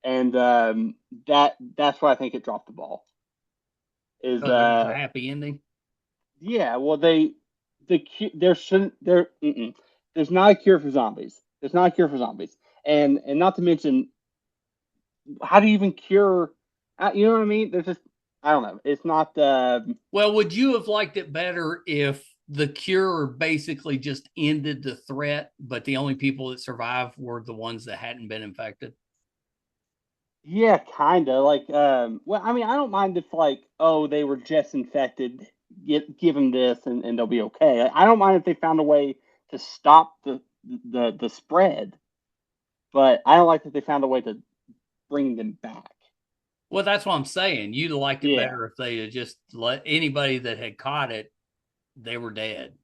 and that's why I think it dropped the ball. Is Because there was a happy ending. yeah. Well, there shouldn't there. There's not a cure for zombies. There's not a cure for zombies, and not to mention how do you even cure? You know what I mean? There's just I don't know. It's not. Well, would you have liked it better if the cure basically just ended the threat, but the only people that survived were the ones that hadn't been infected? Yeah, kind of. Like, well, I mean, I don't mind if like, oh, they were just infected, give them this, and they'll be okay. Like, I don't mind if they found a way to stop the spread, but I don't like that they found a way to bring them back. Well, that's what I'm saying. You'd have liked it Yeah. better if they had just let anybody that had caught it, they were dead.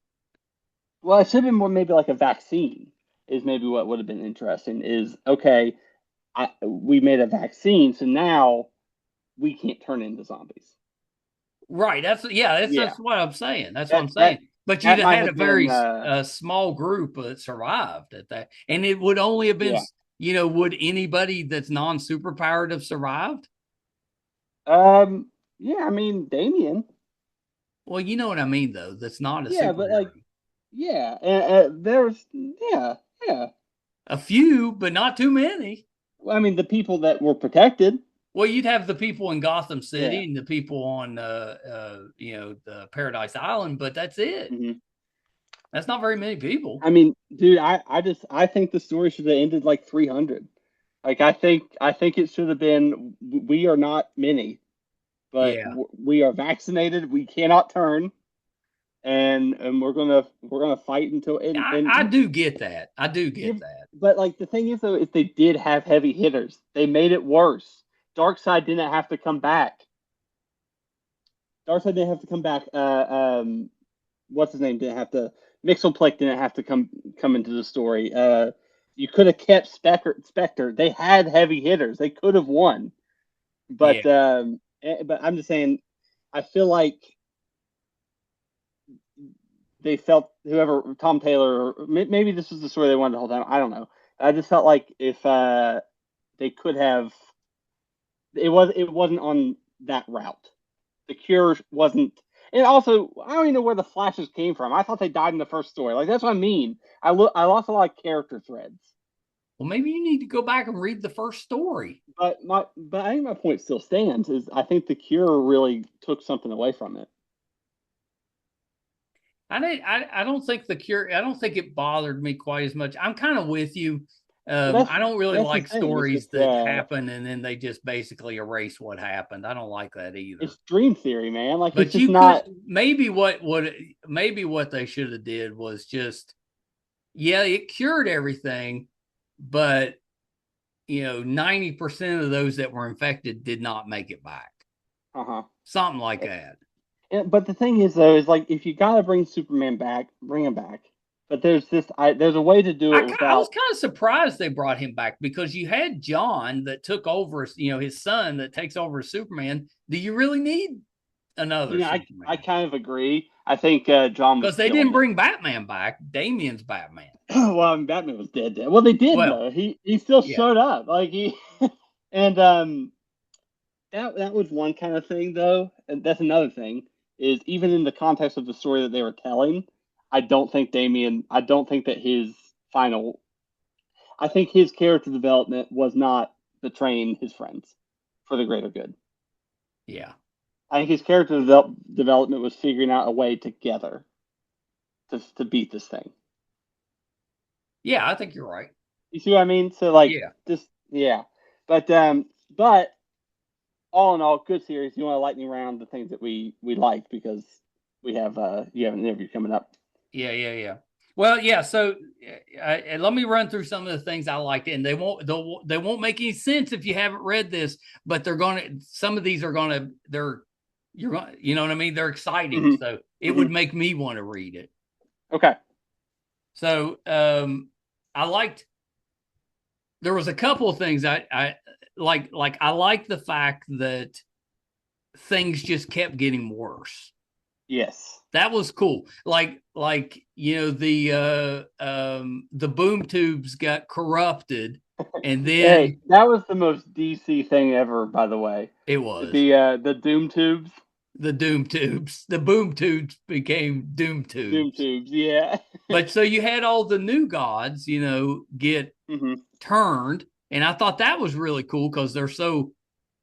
Well, it should have been more maybe like a vaccine is maybe what would have been interesting. Is okay, we made a vaccine, so now we can't turn into zombies. Right. That's Yeah, what I'm saying. That's what I'm that that saying. But you'd that have might had a have been very small group that survived at that, and it would only have been, yeah. would anybody that's non superpowered have survived? Yeah, I mean, Damien. Well, you know what I mean, though. That's not a Yeah, but like, superhero. yeah, yeah. A few, but not too many. Well, I mean, the people that were protected. Well, you'd have the people in Gotham Yeah. City and the people on, the Paradise Island, but that's it. hmm That's not very many people. I mean, dude, I think the story should have ended like 300. Like, I think it should have been. We are not many, but Yeah, we are vaccinated. We cannot turn, and we're gonna fight until I do get that. I do get give. that. But like the thing is though, if they did have heavy hitters, they made it worse. Darkseid didn't have to come back. Darkseid didn't have to come back. What's his name didn't have to. Mixelplick didn't have to come into the story. You could have kept Spectre. They had heavy hitters. They could have won. Yeah. But I'm just saying. I feel like they felt whoever Tom Taylor. Maybe this was the story they wanted the whole time. I don't know. I just felt like if they could have, it wasn't on that route. The cure wasn't. And also, I don't even know where the flashes came from. I thought they died in the first story. Like that's what I mean. I lost a lot of character threads. Well, maybe you need to go back and read the first story. But I think my point still stands. Is I think the cure really took something away from it. I don't think the cure. I don't think it bothered me quite as much. I'm kind of with you. Well, that's I don't really that's the like thing. It's stories just that happen and then they just basically erase what happened. I don't like that either. it's dream theory, man. Like it's But just you could not. maybe what they should have did was just, yeah, it cured everything, but 90% of those that were infected did not make it back. Uh huh. Something like that. But the thing is, though, is like if you gotta bring Superman back, bring him back. But there's a way to do it I was without. kind of surprised they brought him back because you had John that took over, his son that takes over as Superman. Do you really need another I Superman? kind of agree. I think John Because was they didn't killing it. bring Batman back. Damien's Batman. Well, I mean, Batman was dead. Dead. Well, they did Well, though. He still yeah. showed up. Like he and that was one kind of thing though. And that's another thing is even in the context of the story that they were telling, I don't think that his final I think his character development was not betraying his friends for the greater good. Yeah. I think his character development was figuring out a way together to beat this thing. Yeah, I think you're right. You see what I mean? So like, Yeah. just yeah, but all in all, good series. You want to light me around the things that we liked because we have you have an interview coming up. Yeah. Well, yeah. So let me run through some of the things I liked, and they won't make any sense if you haven't read this. But they're gonna. Some of these are gonna. You're going. You know what I mean? They're exciting. Mm-hmm. So it Mm-hmm. would make me want to read it. Okay. So I liked. There was a couple of things I like. Like I like the fact that things just kept getting worse. Yes. That was cool. Like the boom tubes got corrupted, and Hey, then that was the most DC thing ever, by the way. it was The Doom tubes. the doom tubes. The boom tubes became doom Doom tubes. tubes, yeah. But so you had all the new gods, get hmm turned, and I thought that was really cool because they're so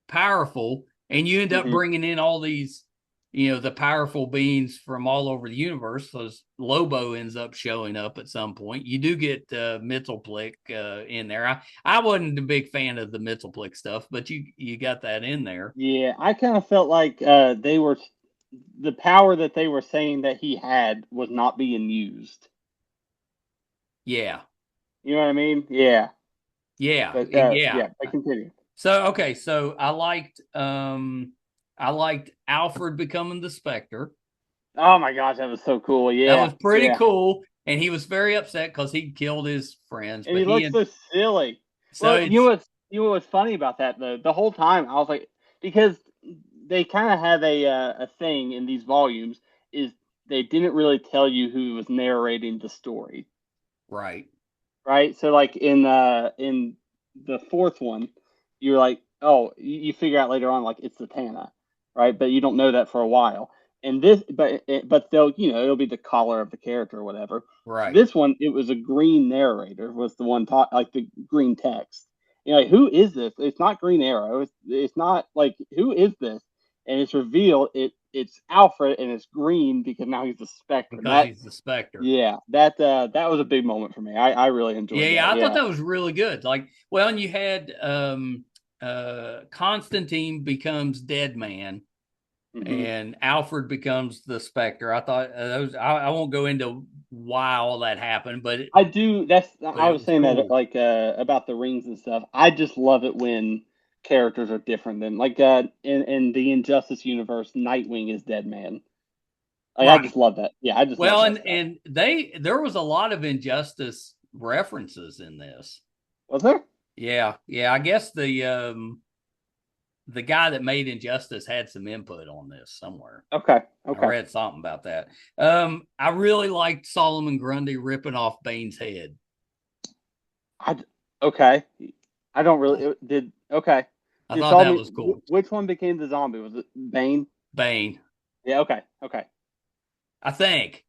powerful, and you end up hmm bringing in all these the powerful beings from all over the universe. So Lobo ends up showing up at some point. You do get Mitzelplick in there. I wasn't a big fan of the Mitzelplick stuff, but you got that in there. Yeah, I kind of felt like they were the power that they were saying that he had was not being used. Yeah, You know what I mean? Yeah. yeah, But yeah. yeah, I continue. So okay, so I liked Alfred becoming the Spectre. Oh my gosh, that was so cool. That Yeah, was pretty yeah. cool, and he was very upset because he killed his friends. And But he looks so silly. so Well, it's you know what's funny about that though? The whole time I was like, because they kind of have a thing in these volumes is they didn't really tell you who was narrating the story, right. right? So like in the fourth one, you're like, oh, you figure out later on like it's Zatanna, right? But you don't know that for a while. And this, but they'll it'll be the collar of the character or whatever. So Right. this one, it was a green narrator was the one talk like the green text. Like who is this? It's not Green Arrow. It's not like who is this? And it's revealed it's Alfred and it's green because now he's the Spectre. And Because he's the Spectre. yeah, that was a big moment for me. I really enjoyed Yeah, that. I thought Yeah. that was really good. Like, well, and you had Constantine becomes Dead Man hmm and Alfred becomes the Spectre. I thought those I won't go into why all that happened, I do. but I it was was saying that cool. like about the rings and stuff. I just love it when characters are different than like in the Injustice universe, Nightwing is Dead Man. Like I Right. just love that. Yeah, I just love Well, that and stuff. there was a lot of Injustice references in this. Was there? Yeah. I guess the guy that made Injustice had some input on this somewhere. Okay. I Okay. read something about that. I really liked Solomon Grundy ripping off Bane's head. I okay. I don't really did. Okay. I You thought saw that me. was cool. Which one became the zombie? Was it Bane? Bane, Yeah. Okay. Okay. I think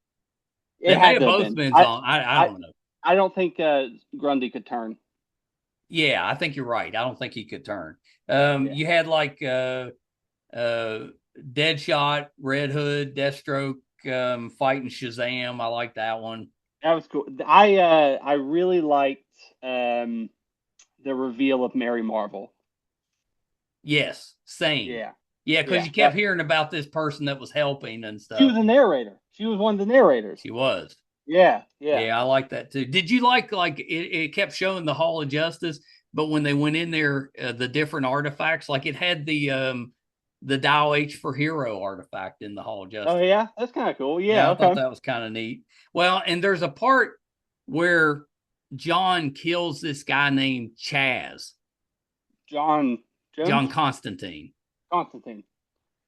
they It may had have to have both been. been on. I I don't know. I don't think Grundy could turn. Yeah, I think you're right. I don't think he could turn. Yeah. You had like uh, Deadshot, Red Hood, Deathstroke fighting Shazam. I like that one. That was cool. I really liked um the reveal of Mary Marvel. Yes, same. Yeah. Yeah, because Yeah. you kept That hearing about this person that was helping and she stuff. was a narrator. She was one of the narrators. She was. Yeah. Yeah. Yeah, I like that too. Did you like it kept showing the Hall of Justice, but when they went in there, the different artifacts, like it had the Dial H for Hero artifact in the Hall of Oh Justice. yeah, that's kind of cool. Yeah, Yeah. I thought Okay. that was kind of neat. Well, and there's a part where John kills this guy named Chaz, John John Jones, Constantine. Constantine.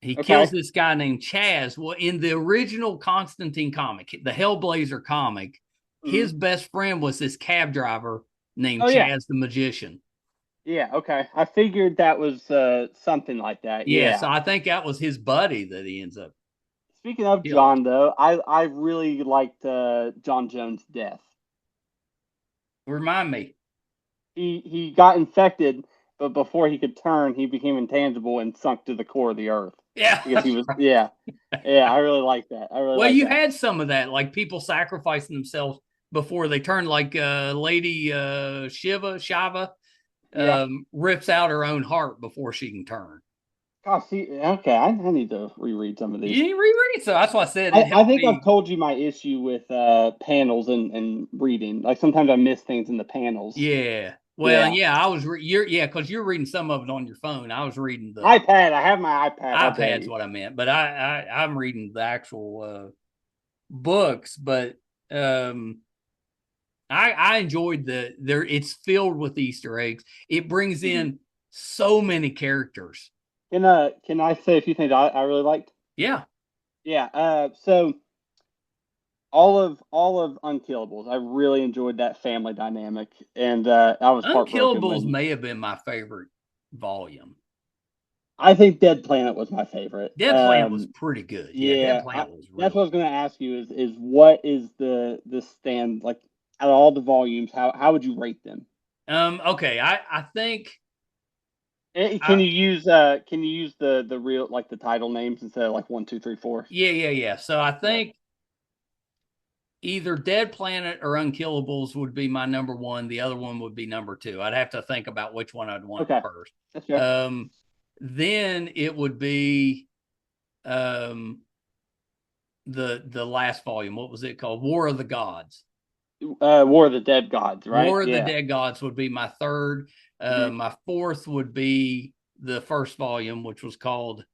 He kills Okay. this guy named Chaz. Well, in the original Constantine comic, the Hellblazer comic, hmm his best friend was this cab driver named Oh yeah. Chaz the Magician. Yeah. Okay. I figured that was something like that. Yeah, so Yeah. I think that was his buddy that he ends up Speaking of killing. John, though, I really liked John Jones' death. Remind me. he got infected, but before he could turn, he became intangible and sunk to the core of the earth Yeah, because he that's was right. yeah. I really like that. I really Well, like you that. had some of that, like people sacrificing themselves before they turn, like Lady Shiva Yeah. rips out her own heart before she can turn. Gosh, see, okay, I need to reread some of You these. didn't reread, so that's why I said it I helped think I've me. told you my issue with panels and reading. Like sometimes I miss things in the panels. Yeah. Well, Yeah. yeah, I was you're yeah, because you're reading some of it on your phone. I was reading the iPad. I have my iPad all iPad's day. what I meant, but I'm reading the actual books. But um, I enjoyed the there. It's filled with Easter eggs. It brings Mhm. in so many characters. Can I say a few things I really liked? Yeah, Yeah. So all of Unkillables, I really enjoyed that family dynamic, and I was heartbroken Unkillables when may have been my favorite volume. I think Dead Planet was my favorite. Dead Planet was pretty good. Yeah, Dead Yeah, Planet was that's what I really was going to ask you is what is the stand like out of all the volumes? How would you rate them? good. Okay, I think I Can you use the real like the title names instead of like one two three four? yeah. So I Yeah. think either Dead Planet or Unkillables would be my number one. The other one would be number two. I'd have to think about which one I'd want Okay, first. that's fair. Um, then it would be um, the last volume. What was it called? War of the Gods. War of the Dead Gods, right? War of the Yeah. Dead Gods would be my third. Hmm. My fourth would be the first volume, which was called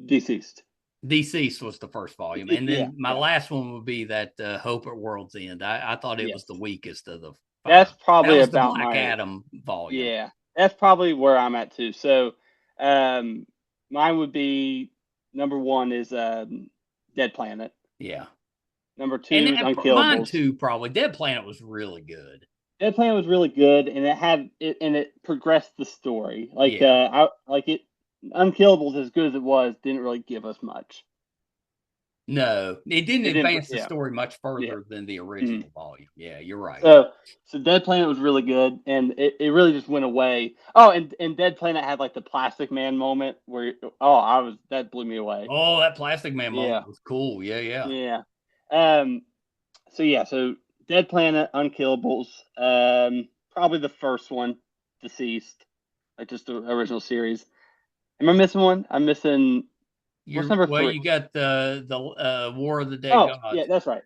DCeased. DCeased was the first volume, and Yeah, then my yeah, last one would be that Hope at World's End. I thought it was yes. the weakest of the five. That's That probably was the about Black my Adam volume. yeah. That's probably where I'm at too. So, um, mine would be number one is Dead Planet. Yeah, Number and two is mine Unkillables. too. Probably Dead Planet was really good. Dead Planet was really good, and it progressed the story. Like Yeah, I like it. Unkillables, as good as it was, didn't really give us much. no, it didn't It didn't. advance the Yeah, story much yeah. further than the Mhm. original volume. Yeah, you're right. So Dead Planet was really good, and it really just went away. Oh, and Dead Planet had like the Plastic Man moment where I was that blew me away. Oh, that Plastic Man Yeah, moment was cool. Yeah, yeah. yeah. Um. So yeah. So Dead Planet, Unkillables. Probably the first one, Deceased, like just the original series. Am I missing one? I'm missing. What's You're number well. three? You got the War of the Dead Oh, yeah, Gods. that's right.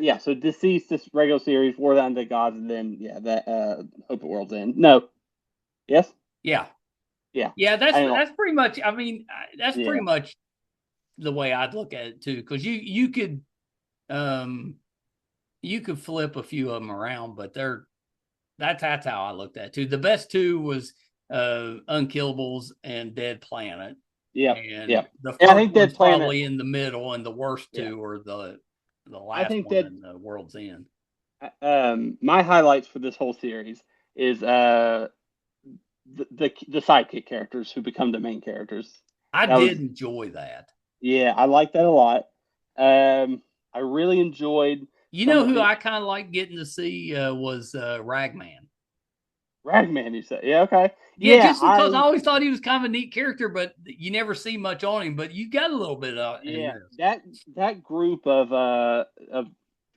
Yeah. So Deceased, this regular series, War of the Undead Gods, and then yeah, that Hope at World's End. No. Yes. Yeah, Yeah. yeah. I didn't. That's pretty much. I mean, that's pretty Yeah. much the way I'd look at it too, because um you could flip a few of them around, but that's how I looked at it too. The best two was Unkillables and Dead Planet, Yep. and Yep. the And I first think one's Dead Planet. probably in the middle, and the worst Yeah. two are the I last think one Dead. in the World's End. My highlights for this whole series is the sidekick characters who become the main characters. I That was did enjoy that. yeah. I like that a lot. I really enjoyed You some know of who the I kind of like getting to see was Ragman. Ragman. You said yeah. Okay. Yeah, Yeah. just because I always thought he was kind of a neat character, but you never see much on him. But you got a little bit in Yeah, this. that group of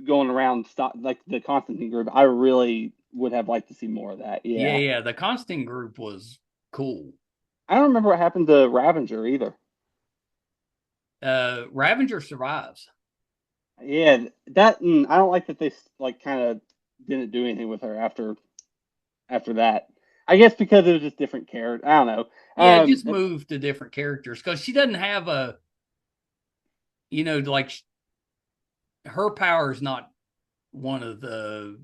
going around stop like the Constantine group, I really would have liked to see more of that. Yeah, Yeah. yeah. The Constantine group was cool. I don't remember what happened to Ravager either. Ravager survives. Yeah, that I don't like that they like kind of didn't do anything with her after that. I guess because it was just different character. I don't know. Yeah, just moved to different characters because she doesn't have like her power is not one of the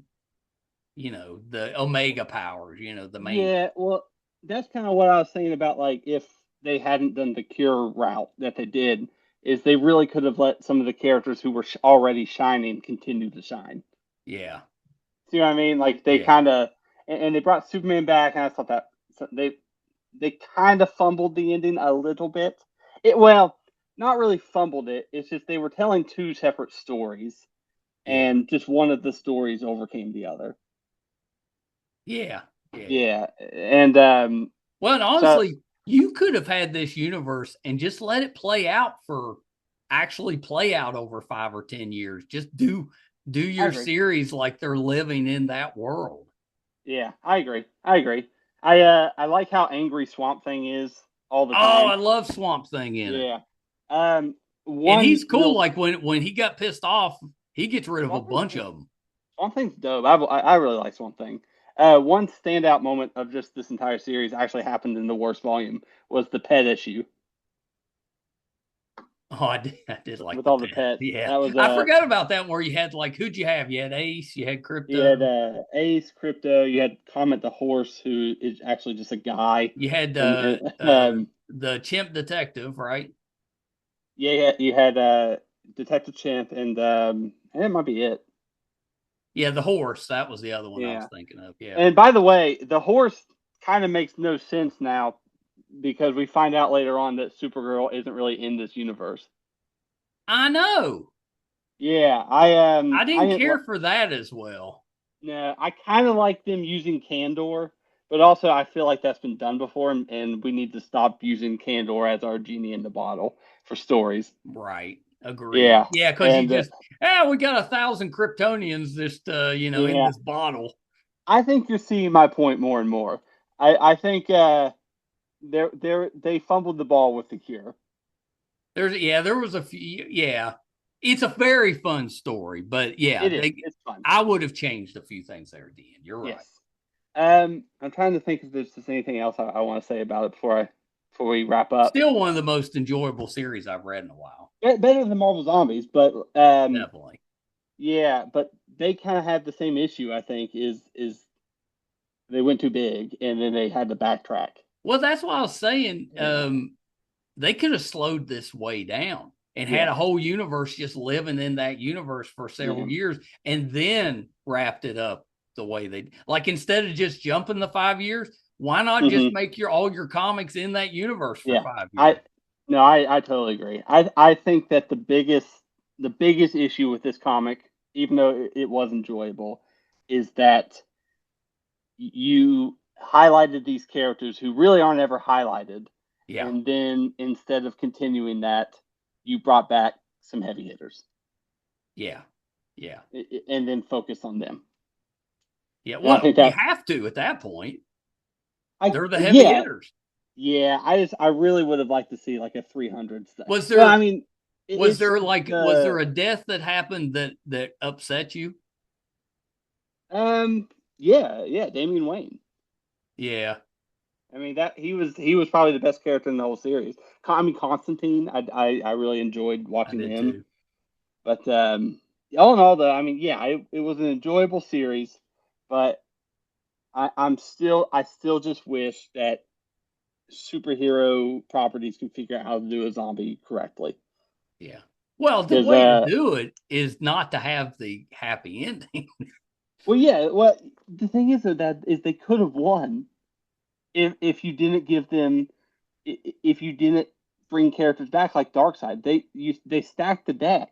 Omega powers, the main. Yeah, well, that's kind of what I was saying about like if they hadn't done the cure route that they did, is they really could have let some of the characters who were already shining continue to shine. Yeah, See what I mean? Like they yeah, kind of and they brought Superman back, and I thought that so they kind of fumbled the ending a little bit. Not really fumbled it. It's just they were telling two separate stories, yeah. and just one of the stories overcame the other. Yeah. Yeah. Yeah, and Well, and so honestly, you could have had this universe and just let it play out over 5 or 10 years. Just do I your agree. series like they're living in that world. Yeah, I agree. I like how angry Swamp Thing is all the Oh, I time. love Swamp Thing in it. Yeah. Um, And one he's cool. real Like when he got pissed off, he gets rid of a Swamp Thing's bunch cool. of them. Swamp Thing's dope. I really like Swamp Thing. One standout moment of just this entire series actually happened in the worst volume was the pet issue Oh, I did like with the all the pet. pets. Yeah. That was I forgot about that where you had like who'd you have? You had Ace, you had you Crypto, had Ace, Crypto, you had Comet the horse, who is actually just a guy, you had and the chimp detective, right? yeah, you had Detective Chimp, and it might be it. Yeah, the horse. That was the other one I was Yeah. thinking of. Yeah. And by the way, the horse kind of makes no sense now because we find out later on that Supergirl isn't really in this universe. I know. Yeah, I I didn't didn't. care for that as well. No, I kind of like them using Candor, but also I feel like that's been done before, and we need to stop using Candor as our genie in the bottle for stories. Right. Agreed. Yeah, Yeah, because you and just we got 1,000 Kryptonians just in yeah, this bottle. I think you're seeing my point more and more. I think they fumbled the ball with the cure. There was a few. Yeah, it's a very fun story, but yeah, It is. It's fun. I would have changed a few things there at the end. You're right. Yes. I'm trying to think if there's just anything else I want to say about it before we wrap up. Still one of the most enjoyable series I've read in a while. Better than Marvel Zombies, but Definitely. yeah, but they kind of had the same issue. I think is they went too big and then they had to backtrack. Well, that's why I was saying. Yeah. They could have slowed this way down and had a Yeah. whole universe just living in that universe for Yeah. several years and then wrapped it up the way they like instead of just jumping the 5 years, why not just Hmm. make all your comics in that universe for Yeah. 5 years? I no, I totally agree. I think that the biggest issue with this comic, even though it was enjoyable, is that you highlighted these characters who really aren't ever highlighted, Yeah. and then instead of continuing that, you brought back some heavy hitters, Yeah. Yeah. and then focused on them. Yeah. And I Well, think you that have to at that point. I They're the heavy yeah hitters. yeah I really would have liked to see like a 300 stuff. Was Well, I there mean, was it's there like was there the a death that happened that upset you? yeah, Damian Wayne. Yeah, I mean that he was probably the best character in the whole series. I mean Constantine, I really enjoyed I watching did him. too. But all in all, though, I mean, yeah, it was an enjoyable series, but I still just wish that superhero properties can figure out how to do a zombie correctly. Yeah. Well, the Because way to do it is not to have the happy ending. well, yeah, well, the thing is that is they could have won if you didn't give them if you didn't bring characters back like Darkseid. They stacked the deck.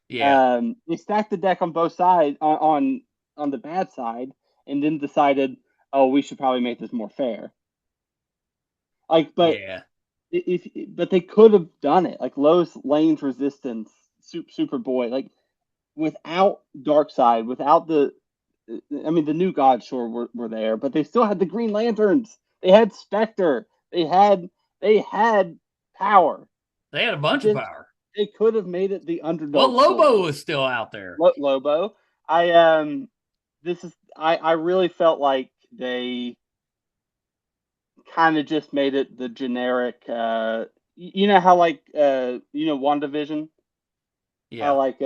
Yeah. They stacked the deck on both sides on the bad side, and then decided, oh, we should probably make this more fair. Like, but Yeah. if but they could have done it. Like Lois Lane's resistance, Superboy, like without Darkseid, without I mean, the new gods sure were there, but they still had the Green Lanterns. They had Spectre. They had power. They had a bunch of Then power. they could have made it the Well, underdog Lobo story. was still out there. Lobo. I I really felt like they kind of just made it the generic you know how like WandaVision, how Yeah. like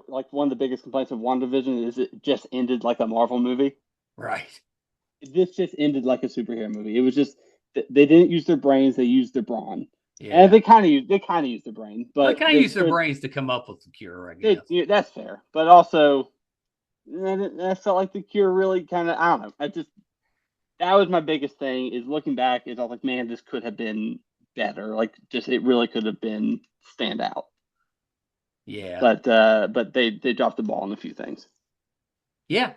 like one of the biggest complaints of WandaVision is it just ended like a Marvel movie. Right. This just ended like a superhero movie. It was just they didn't use their brains, they used their brawn. And Yeah. they kind of used their brains, They but kind of they used their could brains to come up with the cure, I they guess. yeah, that's fair. But also I felt like the cure really kind of I don't know. I just that was my biggest thing is looking back is I was like, man, this could have been better. Like just it really could have been stand out. Yeah. But they dropped the ball on a few things. Yeah.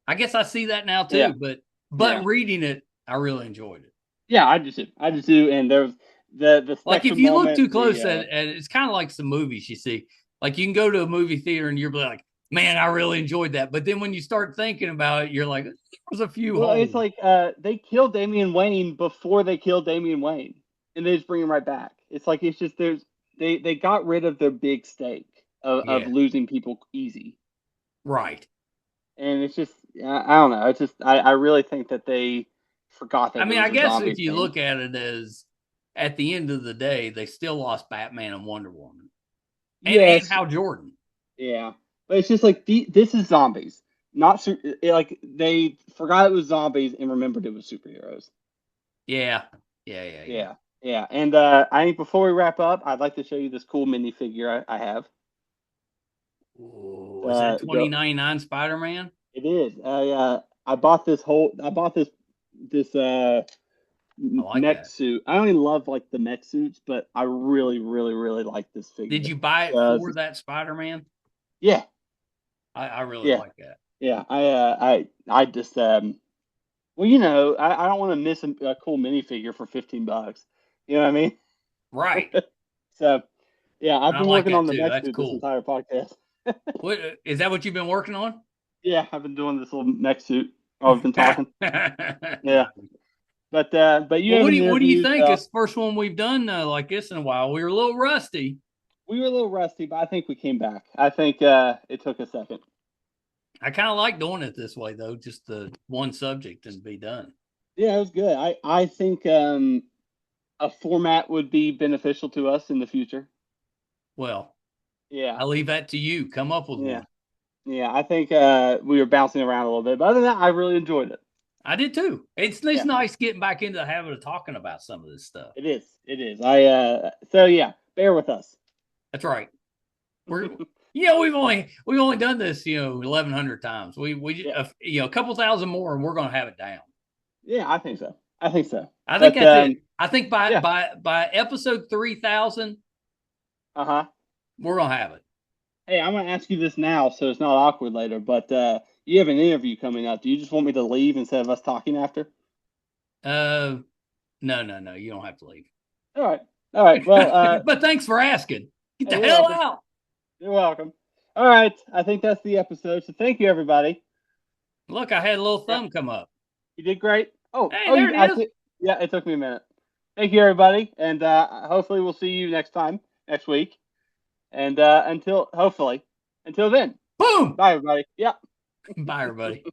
I guess I see that now Yeah. too. But But reading it, I really enjoyed it. Yeah, I just do. And there's the Like if spectrum you look moment. too close at it's kind of like some movies you see. Like you can go to a movie theater and you're like, man, I really enjoyed that. But then when you start thinking about it, you're like, there's a few Well, holes. it's like they killed Damian Wayne before they killed Damian Wayne, and they just bring him right back. It's like it's just they got rid of their big stake of losing people easy. Right. And it's just I don't know. It's just I really think that they forgot that. I mean, I guess if you look at it as at the end of the day, they still lost Batman and Wonder Woman. And Hal Jordan. Yeah. But it's just like this is zombies. Not like they forgot it was zombies and remembered it was superheroes. Yeah. And I think before we wrap up, I'd like to show you this cool minifigure I have. Ooh, is that 2099 Spider-Man? It is. I bought this mech suit. I only love like the mech suits, but I really, really, really like this figure. Did you buy it for that Spider-Man? Yeah. I really like that. Yeah. I just well, you know, I don't want to miss a cool minifigure for $15. You know what I mean? Right. So, yeah, I've been working on the mech suit cool. this entire podcast. What is that? What you've been working on? Yeah, I've been doing this little mech suit. I've been talking. Yeah, but you. Well, what do you think? It's the first one we've done like this in a while. We were a little rusty. We were a little rusty, but I think we came back. I think it took a second. I kind of like doing it this way, though, just the one subject and be done. Yeah, it was good. I think a format would be beneficial to us in the future. Well, yeah, I'll leave that to you. Come up with one. Yeah, I think we were bouncing around a little bit, but other than that, I really enjoyed it. I did too. It's nice getting back into the habit of talking about some of this stuff. It is. So yeah, bear with us. That's right. We're we've only done this 1,100 times. We a couple thousand more and we're gonna have it down. Yeah, I think so. I think that's it. I think by episode 3,000, we're gonna have it. Hey, I'm gonna ask you this now, so it's not awkward later. But you have an interview coming up. Do you just want me to leave instead of us talking after? No. You don't have to leave. All right. Well, but thanks for asking. Get the hell out. You're welcome. All right. I think that's the episode. So thank you, everybody. Look, I had a little thumb come up. You did great. There it is. Yeah, it took me a minute. Thank you, everybody, and hopefully we'll see you next week. And until then. Boom. Bye, everybody. Yeah. Bye, everybody.